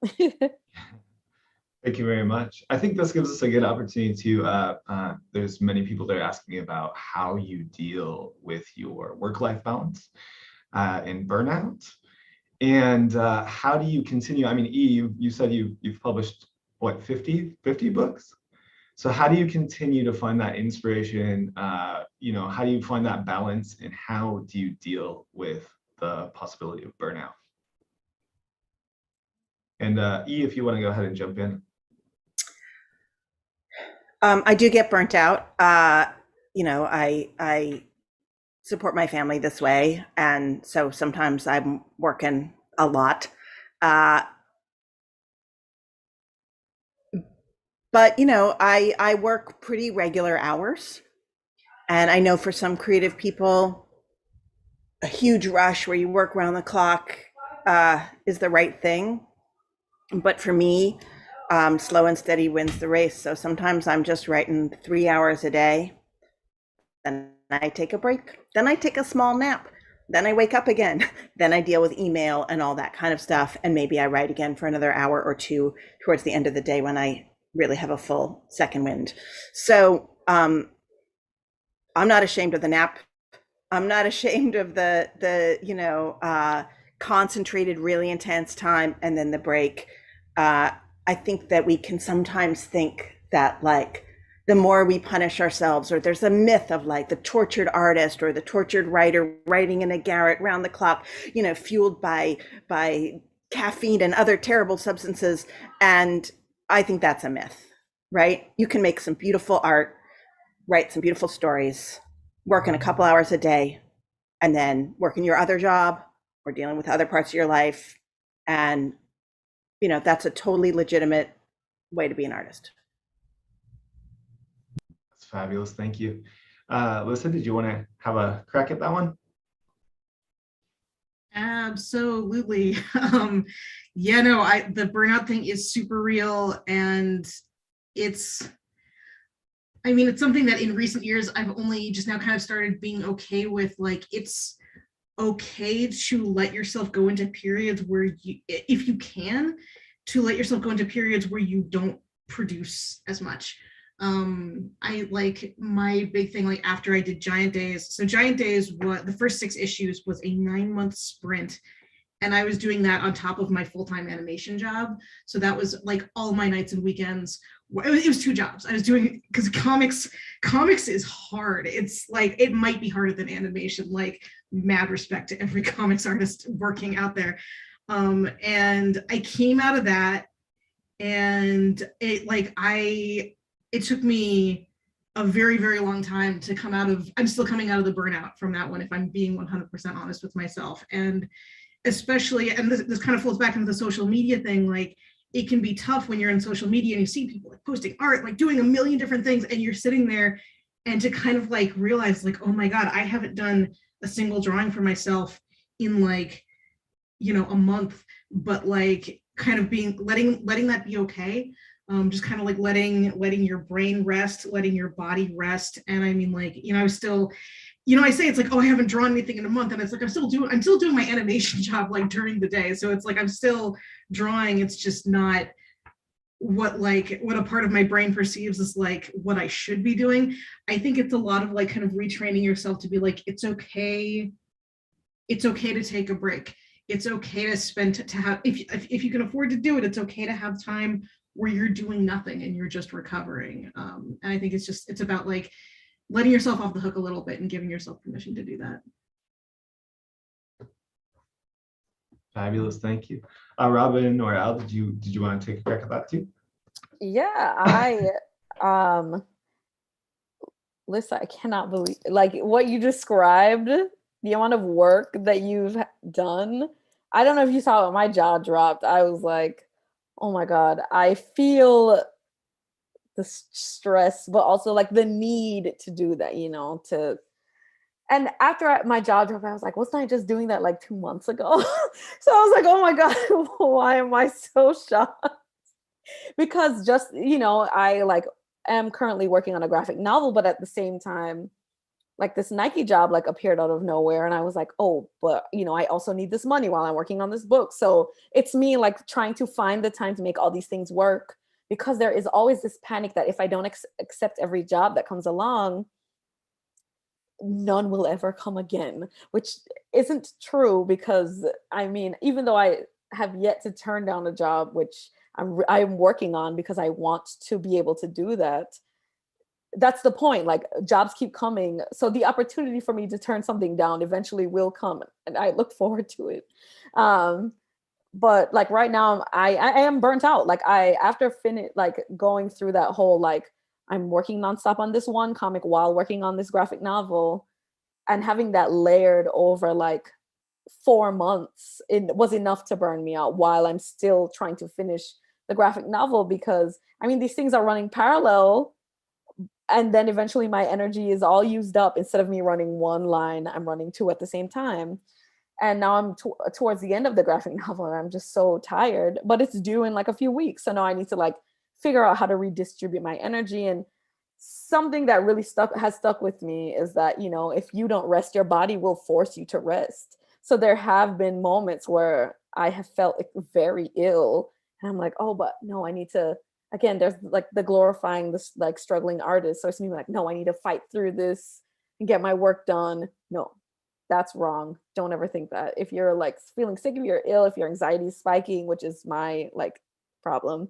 Thank you very much. I think this gives us a good opportunity to, there's many people that are asking about how you deal with your work-life balance and burnout. And how do you continue? I mean, you said you've published what, 50 books? So how do you continue to find that inspiration? You know, how do you find that balance, and how do you deal with the possibility of burnout? And if you want to go ahead and jump in. I do get burnt out. You know, I support my family this way, and so sometimes I'm working a lot. But you know, I work pretty regular hours, and I know for some creative people, a huge rush where you work around the clock is the right thing. But for me, slow and steady wins the race. So sometimes I'm just writing 3 hours a day, and I take a break, then I take a small nap, then I wake up again, then I deal with email and all that kind of stuff, and maybe I write again for another hour or two towards the end of the day when I really have a full second wind. So I'm not ashamed of the nap. I'm not ashamed of the concentrated, really intense time and then the break. I think that we can sometimes think that like the more we punish ourselves, or there's a myth of like the tortured artist or the tortured writer writing in a garret round the clock, fueled by caffeine and other terrible substances. And I think that's a myth, right? You can make some beautiful art, write some beautiful stories, work in a couple hours a day, and then work in your other job or dealing with other parts of your life. And, that's a totally legitimate way to be an artist. That's fabulous. Thank you. Lissa, did you want to have a crack at that one? Absolutely. The burnout thing is super real, and it's something that in recent years I've only just now kind of started being okay with. Like, it's okay to let yourself go into periods where if you can, to let yourself go into periods where you don't produce as much. I like my big thing, like after I did Giant Days. So Giant Days, the first 6 issues was a 9-month sprint. And I was doing that on top of my full-time animation job. So that was like all my nights and weekends. It was 2 jobs I was doing, because comics is hard. It's like, it might be harder than animation, like mad respect to every comics artist working out there. And I came out of that, and it took me a very, very long time to come out of, I'm still coming out of the burnout from that one, if I'm being 100% honest with myself. And especially, and this kind of flows back into the social media thing, like it can be tough when you're in social media and you see people like posting art, like doing a million different things, and you're sitting there and to kind of like realize like, oh my God, I haven't done a single drawing for myself in like, a month, but like kind of letting that be okay. Just kind of like letting your brain rest, letting your body rest. And I mean, like, I was still, I say it's like, oh, I haven't drawn anything in a month. And it's like, I'm still doing my animation job like during the day. So it's like, I'm still drawing. It's just not what a part of my brain perceives as like what I should be doing. I think it's a lot of like kind of retraining yourself to be like, it's okay to take a break. It's okay to have, if you can afford to do it, it's okay to have time where you're doing nothing and you're just recovering. And I think it's about like letting yourself off the hook a little bit and giving yourself permission to do that. Fabulous, thank you. Robyn or Al, did you want to take a crack at that too? Yeah, Lissa, I cannot believe like what you described, the amount of work that you've done. I don't know if you saw it, my jaw dropped. I was like, oh my God, I feel the stress, but also like the need to do that, and after my jaw dropped, I was like, wasn't I just doing that like 2 months ago? So I was like, oh my God, why am I so shocked? Because just, I like am currently working on a graphic novel, but at the same time, like this Nike job like appeared out of nowhere. And I was like, oh, but I also need this money while I'm working on this book. So it's me like trying to find the time to make all these things work, because there is always this panic that if I don't accept every job that comes along, none will ever come again, which isn't true, because I mean, even though I have yet to turn down a job, which I'm working on because I want to be able to do that. That's the point, like jobs keep coming. So the opportunity for me to turn something down eventually will come, and I look forward to it. But like right now I am burnt out. Like after going through that whole, like I'm working nonstop on this one comic while working on this graphic novel, and having that layered over like 4 months, it was enough to burn me out while I'm still trying to finish the graphic novel, because I mean, these things are running parallel. And then eventually my energy is all used up. Instead of me running one line, I'm running 2 at the same time. And now I'm towards the end of the graphic novel, and I'm just so tired, but it's due in like a few weeks. So now I need to like figure out how to redistribute my energy. And something that really has stuck with me is that, you know, if you don't rest, your body will force you to rest. So there have been moments where I have felt like very ill, and I'm like, oh, but no, I need to, again, there's like the glorifying this like struggling artist. So it's me like, no, I need to fight through this and get my work done. No, that's wrong. Don't ever think that. If you're like feeling sick, if you're ill, if your anxiety is spiking, which is my like problem,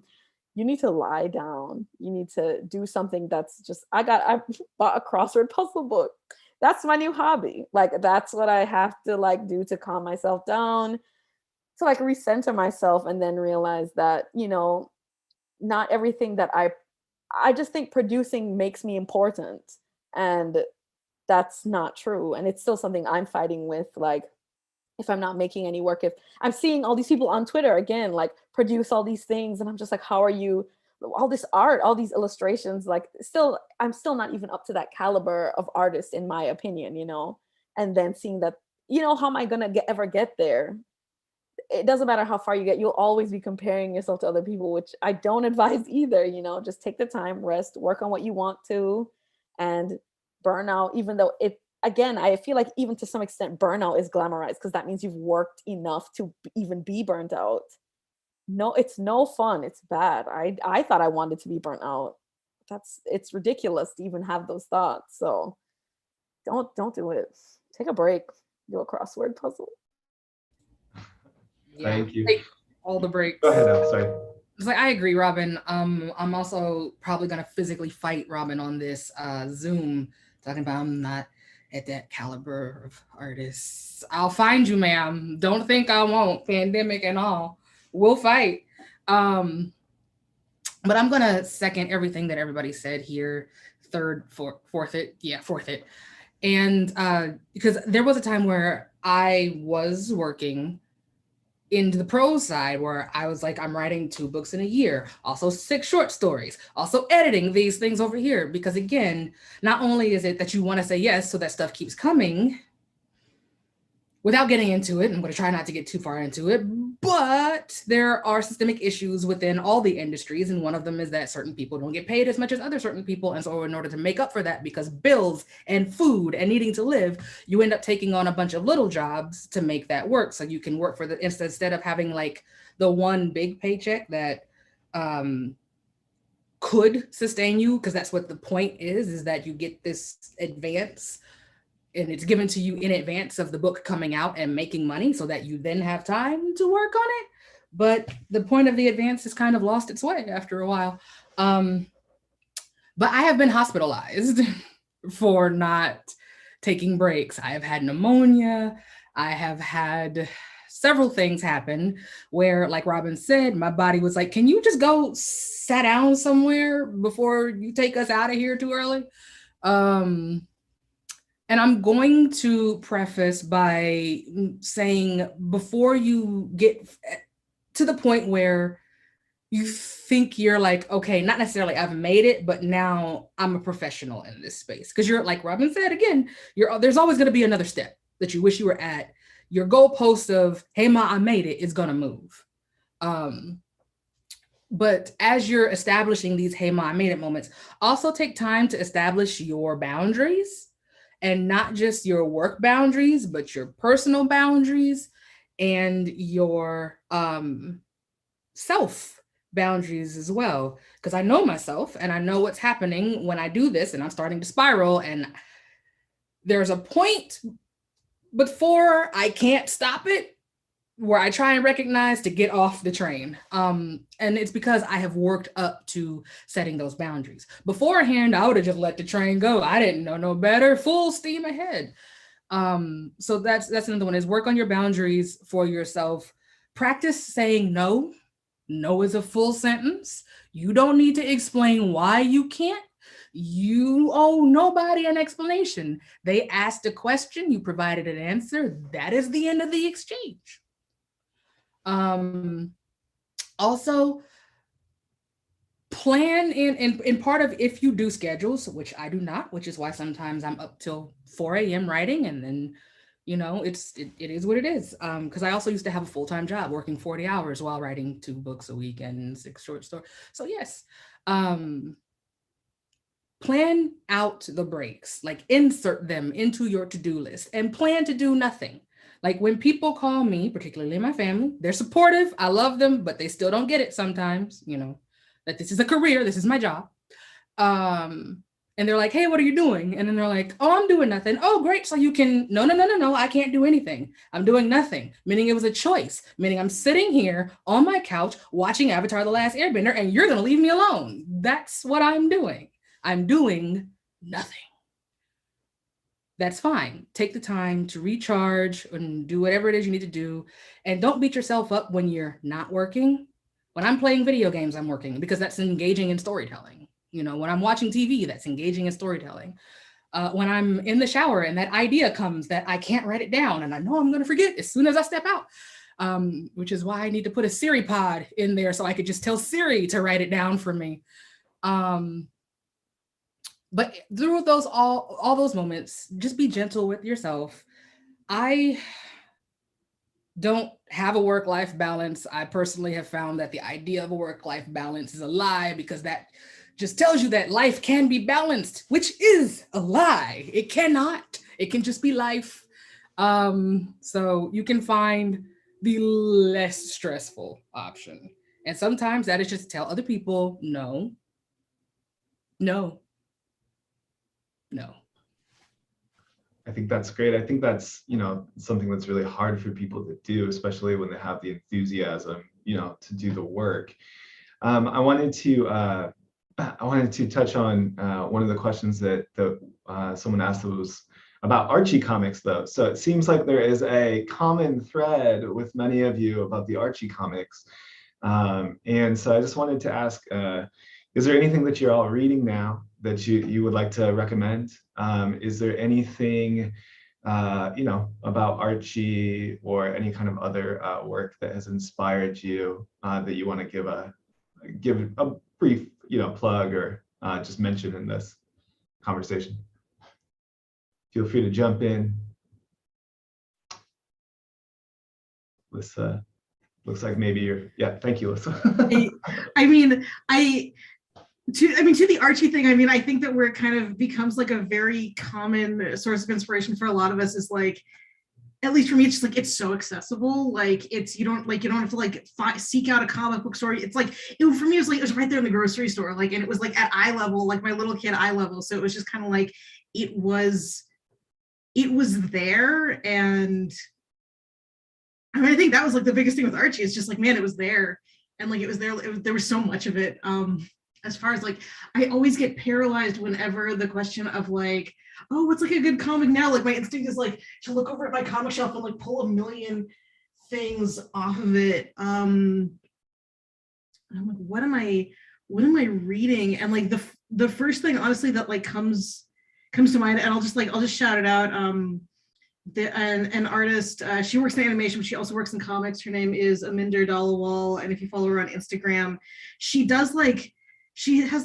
you need to lie down. You need to do something that's just, I bought a crossword puzzle book. That's my new hobby. Like, that's what I have to like do to calm myself down, to like recenter myself, and then realize that, you know, not everything that I just think producing makes me important. And that's not true. And it's still something I'm fighting with. Like, if I'm not making any work, if I'm seeing all these people on Twitter again, like produce all these things, and I'm just like, how are you, all this art, all these illustrations, like I'm still not even up to that caliber of artist, in my opinion, you know? And then seeing that, you know, how am I gonna ever get there? It doesn't matter how far you get, you'll always be comparing yourself to other people, which I don't advise either. You know, just take the time, rest, work on what you want to, and burnout, even though again, I feel like even to some extent, burnout is glamorized because that means you've worked enough to even be burnt out. No, it's no fun. It's bad. I thought I wanted to be burnt out. It's ridiculous to even have those thoughts. So don't do it. Take a break. Do a crossword puzzle. Yeah, Thank you. take all the breaks. Go ahead, I'm sorry. It's like, I agree, Robyn. I'm also probably gonna physically fight Robyn on this Zoom, talking about I'm not at that caliber of artists. I'll find you, ma'am. Don't think I won't. Pandemic and all, we'll fight. But I'm gonna second everything that everybody said here. Fourth it. And because there was a time where I was working into the prose side, where I was like, I'm writing 2 books in a year, also 6 short stories, also editing these things over here. Because again, not only is it that you want to say yes so that stuff keeps coming, without getting into it, I'm going to try not to get too far into it, but there are systemic issues within all the industries. And one of them is that certain people don't get paid as much as other certain people. And so in order to make up for that, because bills and food and needing to live, you end up taking on a bunch of little jobs to make that work. So you can work for instead of having like the one big paycheck that could sustain you, because that's what the point is that you get this advance, and it's given to you in advance of the book coming out and making money so that you then have time to work on it. But the point of the advance has kind of lost its way after a while. But I have been hospitalized for not taking breaks. I have had pneumonia. I have had several things happen where, like Robyn said, my body was like, can you just go sit down somewhere before you take us out of here too early? And I'm going to preface by saying, before you get to the point where you think you're like, okay, not necessarily I've made it, but now I'm a professional in this space. Because you're, like Robyn said, again, there's always going to be another step that you wish you were at. Your goalpost of, hey, ma, I made it, is going to move. But as you're establishing these, hey, ma, I made it moments, also take time to establish your boundaries. And not just your work boundaries, but your personal boundaries and your self boundaries as well. Because I know myself and I know what's happening when I do this and I'm starting to spiral. And there's a point before I can't stop it, where I try and recognize to get off the train. And it's because I have worked up to setting those boundaries. Beforehand, I would have just let the train go. I didn't know no better, full steam ahead. So that's another one, is work on your boundaries for yourself. Practice saying no. No is a full sentence. You don't need to explain why you can't. You owe nobody an explanation. They asked a question, you provided an answer. That is the end of the exchange. Also, plan in part of, if you do schedules, which I do not, which is why sometimes I'm up till 4 a.m. writing, and then, you know, it is what it is. Because I also used to have a full-time job working 40 hours while writing 2 books a week and 6 short stories. So yes, plan out the breaks, like insert them into your to-do list and plan to do nothing. Like when people call me, particularly my family, they're supportive. I love them, but they still don't get it sometimes, you know, that this is a career, this is my job. And they're like, hey, what are you doing? And then they're like, oh, I'm doing nothing. Oh, great. So you can, no, I can't do anything. I'm doing nothing. Meaning it was a choice, meaning I'm sitting here on my couch watching Avatar: The Last Airbender, and you're going to leave me alone. That's what I'm doing. I'm doing nothing. That's fine. Take the time to recharge and do whatever it is you need to do. And don't beat yourself up when you're not working. When I'm playing video games, I'm working because that's engaging in storytelling. You know, when I'm watching TV, that's engaging in storytelling. When I'm in the shower and that idea comes that I can't write it down and I know I'm going to forget as soon as I step out, which is why I need to put a Siri pod in there so I could just tell Siri to write it down for me. But through those all those moments, just be gentle with yourself. I don't have a work-life balance. I personally have found that the idea of a work-life balance is a lie because that just tells you that life can be balanced, which is a lie. It cannot. It can just be life. So you can find the less stressful option. And sometimes that is just tell other people, no. I think that's great. I think that's, you know, something that's really hard for people to do, especially when they have the enthusiasm, you know, to do the work. I wanted to touch on one of the questions that someone asked that was about Archie comics, though. So it seems like there is a common thread with many of you about the Archie comics. And so I just wanted to ask, is there anything that you're all reading now that you would like to recommend? Is there anything, you know, about Archie or any kind of other work that has inspired you that you want to give a brief, you know, plug or just mention in this conversation? Feel free to jump in. Lissa, looks like maybe you're, yeah, thank you, Lissa. To the Archie thing, I mean, I think that where it kind of becomes like a very common source of inspiration for a lot of us is like, at least for me, it's just like, it's so accessible. Like you don't have to like seek out a comic book store. It's like, for me, it was right there in the grocery store. Like, and it was like at eye level, like my little kid eye level. So it was just kind of like, it was there. And I mean, I think that was like the biggest thing with Archie. It's just like, man, it was there. And like, it was there. There was so much of it. As far as like, I always get paralyzed whenever the question of like, oh, what's like a good comic now? Like my instinct is like to look over at my comic shelf and like pull a million things off of it. And I'm like, what am I reading? And like the first thing honestly that like comes to mind, and I'll just shout it out. An artist, she works in animation, but she also works in comics. Her name is Aminder Dalawal, and if you follow her on Instagram, she has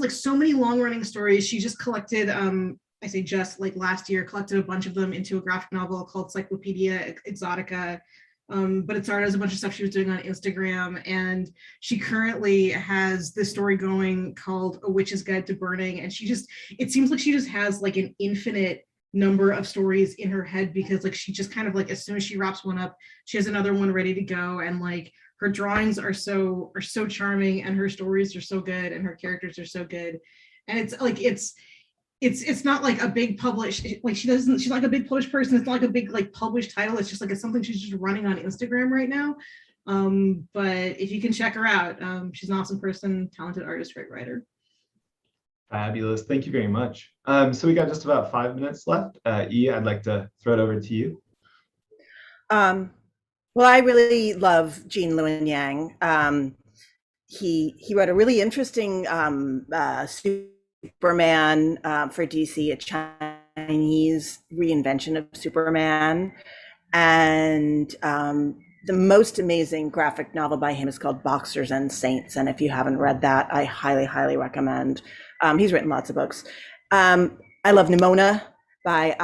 like so many long-running stories. She just collected, I say just like last year, collected a bunch of them into a graphic novel called Cyclopedia Exotica. But it started as a bunch of stuff she was doing on Instagram. And she currently has this story going called A Witch's Guide to Burning. And it seems like she just has like an infinite number of stories in her head, because like she just kind of like, as soon as she wraps one up, she has another one ready to go. And like her drawings are so charming, and her stories are so good, and her characters are so good. And it's like it's not like a big published, like she's like a big published person. It's not like a big like published title. It's just like it's something she's just running on Instagram right now. But if you can check her out, she's an awesome person, talented artist, great writer. Fabulous. Thank you very much. So we got just about 5 minutes left. E, I'd like to throw it over to you. Well, I really love Gene Luen Yang. He wrote a really interesting Superman for DC, a Chinese reinvention of Superman. And the most amazing graphic novel by him is called Boxers and Saints. And if you haven't read that, I highly, highly recommend. He's written lots of books. I love Nimona by,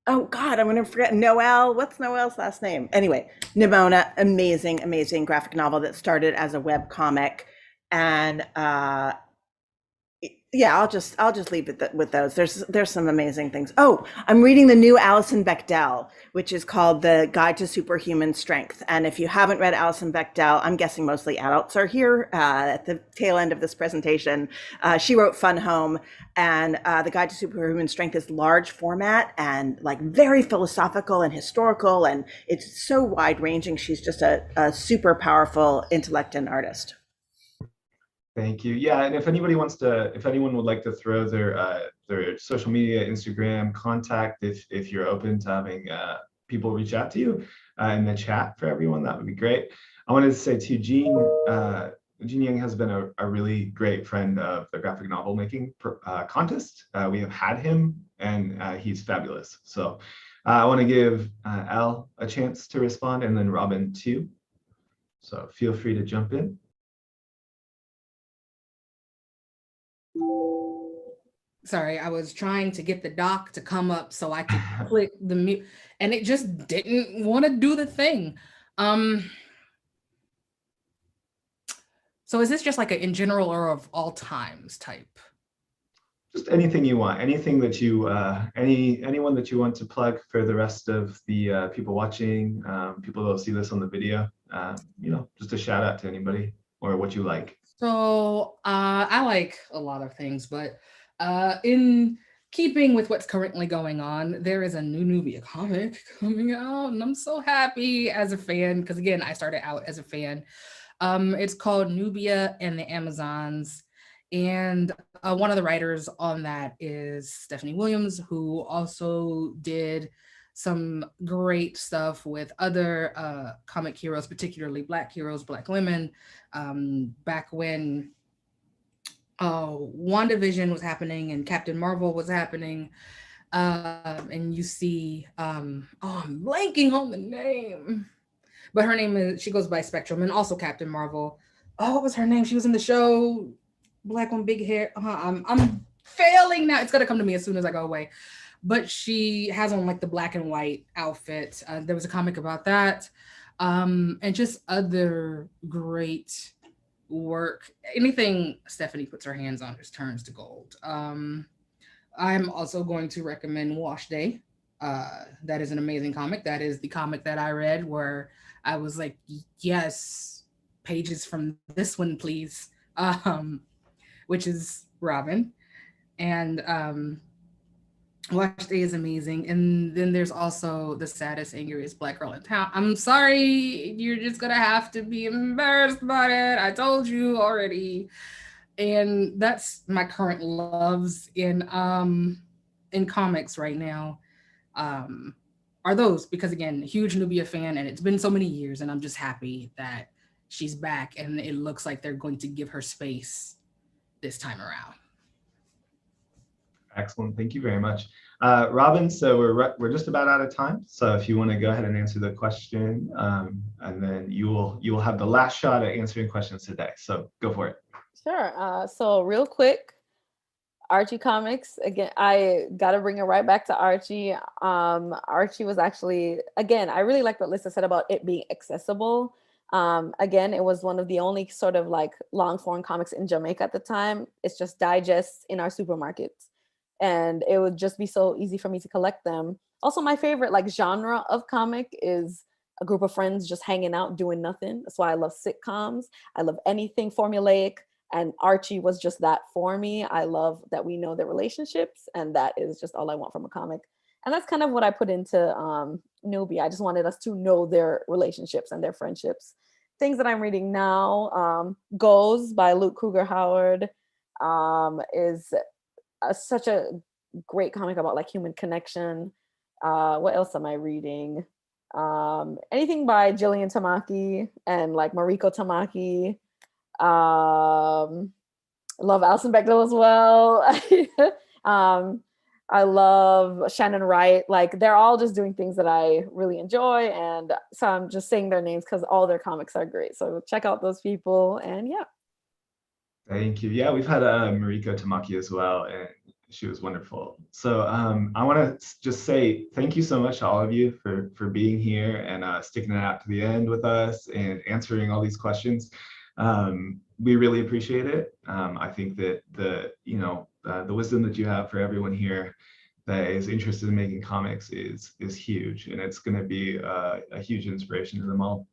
oh God, I'm going to forget Noel. What's Noel's last name? Anyway, Nimona, amazing, amazing graphic novel that started as a web comic and Yeah, I'll just leave it with those. There's some amazing things. Oh, I'm reading the new Alison Bechdel, which is called The Guide to Superhuman Strength. And if you haven't read Alison Bechdel, I'm guessing mostly adults are here at the tail end of this presentation. She wrote Fun Home, and The Guide to Superhuman Strength is large format and like very philosophical and historical, and it's so wide ranging. She's just a super powerful intellect and artist. Thank you. Yeah, and if anyone would like to throw their social media, Instagram contact, if you're open to having people reach out to you in the chat for everyone, that would be great. I wanted to say too, Gene Young has been a really great friend of the graphic novel making contest. We have had him, and he's fabulous. So I want to give Elle a chance to respond, and then Robyn too. So feel free to jump in. Sorry, I was trying to get the doc to come up so I could click the mute, and it just didn't want to do the thing. So is this just like a in general or of all times type? Just anything you want, anything that you, anyone that you want to plug for the rest of the people watching, people that'll see this on the video, just a shout out to anybody or what you like. So I like a lot of things, but in keeping with what's currently going on, there is a new Nubia comic coming out, and I'm so happy as a fan, because again, I started out as a fan. It's called Nubia and the Amazons, and one of the writers on that is Stephanie Williams, who also did some great stuff with other comic heroes, particularly Black heroes, Black women, back when WandaVision was happening and Captain Marvel was happening. And you see, I'm blanking on the name, but her name is, she goes by Spectrum, and also Captain Marvel. Oh, what was her name? She was in the show, Black one, big hair. I'm failing now. It's gonna come to me as soon as I go away. But she has on like the black and white outfit. There was a comic about that. And just other great work. Anything Stephanie puts her hands on just turns to gold. I'm also going to recommend Wash Day. That is an amazing comic. That is the comic that I read where I was like, yes, pages from this one, please. Which is Robyn. And Wash Day is amazing. And then there's also The Saddest, Angriest Black Girl in Town. I'm sorry, you're just gonna have to be embarrassed about it. I told you already. And that's my current loves in comics right now. Are those, because again, huge Nubia fan, and it's been so many years, and I'm just happy that she's back, and it looks like they're going to give her space this time around. Excellent, thank you very much. Robyn, so we're just about out of time. So if you want to go ahead and answer the question, and then you will have the last shot at answering questions today. So go for it. Sure. So real quick, Archie Comics, again, I gotta bring it right back to Archie. Archie was actually, again, I really like what Lissa said about it being accessible. Again, it was one of the only sort of like long form comics in Jamaica at the time. It's just digests in our supermarkets, and it would just be so easy for me to collect them. Also, my favorite like genre of comic is a group of friends just hanging out doing nothing. That's why I love sitcoms. I love anything formulaic, and Archie was just that for me. I love that we know their relationships, and that is just all I want from a comic. And that's kind of what I put into Nubia. I just wanted us to know their relationships and their friendships. Things that I'm reading now, Goes by Luke Kruger Howard is such a great comic about like human connection. What else am I reading? Anything by Jillian Tamaki and like Mariko Tamaki. Love Alison Bechdel as well. I love Shannon Wright. Like they're all just doing things that I really enjoy, and so I'm just saying their names because all their comics are great. So check out those people, and yeah. Thank you. Yeah, we've had Mariko Tamaki as well, and she was wonderful. So I want to just say thank you so much to all of you for being here and sticking it out to the end with us and answering all these questions. We really appreciate it. I think that the wisdom that you have for everyone here that is interested in making comics is huge, and it's going to be a huge inspiration to them all.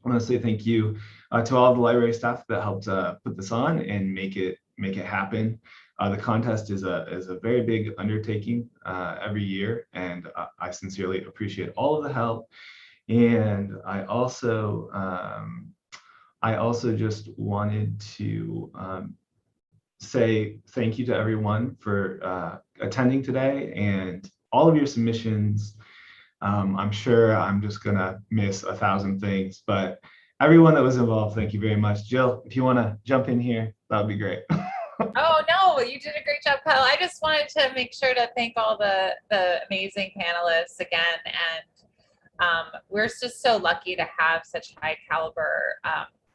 I want to say thank you to all the library staff that helped put this on and make it happen. The contest is a very big undertaking every year, and I sincerely appreciate all of the help. And I also just wanted to say thank you to everyone for attending today and all of your submissions. I'm sure I'm just gonna miss 1,000 things, but everyone that was involved, thank you very much. Jill, if you want to jump in here, that would be great. Oh, no, you did a great job, Kyle. I just wanted to make sure to thank all the amazing panelists again. And we're just so lucky to have such high caliber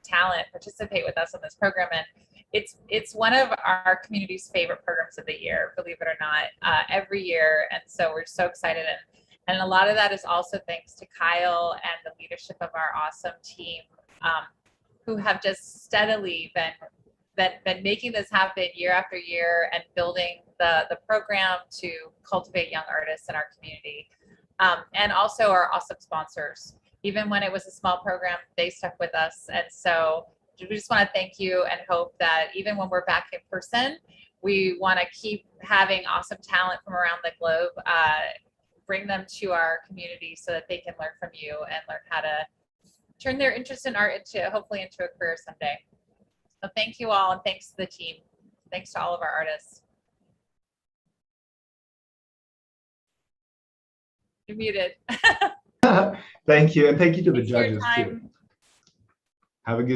talent participate with us on this program. And it's one of our community's favorite programs of the year, believe it or not, every year. And so we're so excited. And a lot of that is also thanks to Kyle and the leadership of our awesome team, who have just steadily been making this happen year after year and building the program to cultivate young artists in our community. And also our awesome sponsors. Even when it was a small program, they stuck with us. And so we just want to thank you and hope that even when we're back in person, we want to keep having awesome talent from around the globe, bring them to our community so that they can learn from you and learn how to turn their interest in art hopefully into a career someday. So thank you all, and thanks to the team. Thanks to all of our artists. You're muted. Thank you, and thank you to the Thanks for your judges time. too. Have a good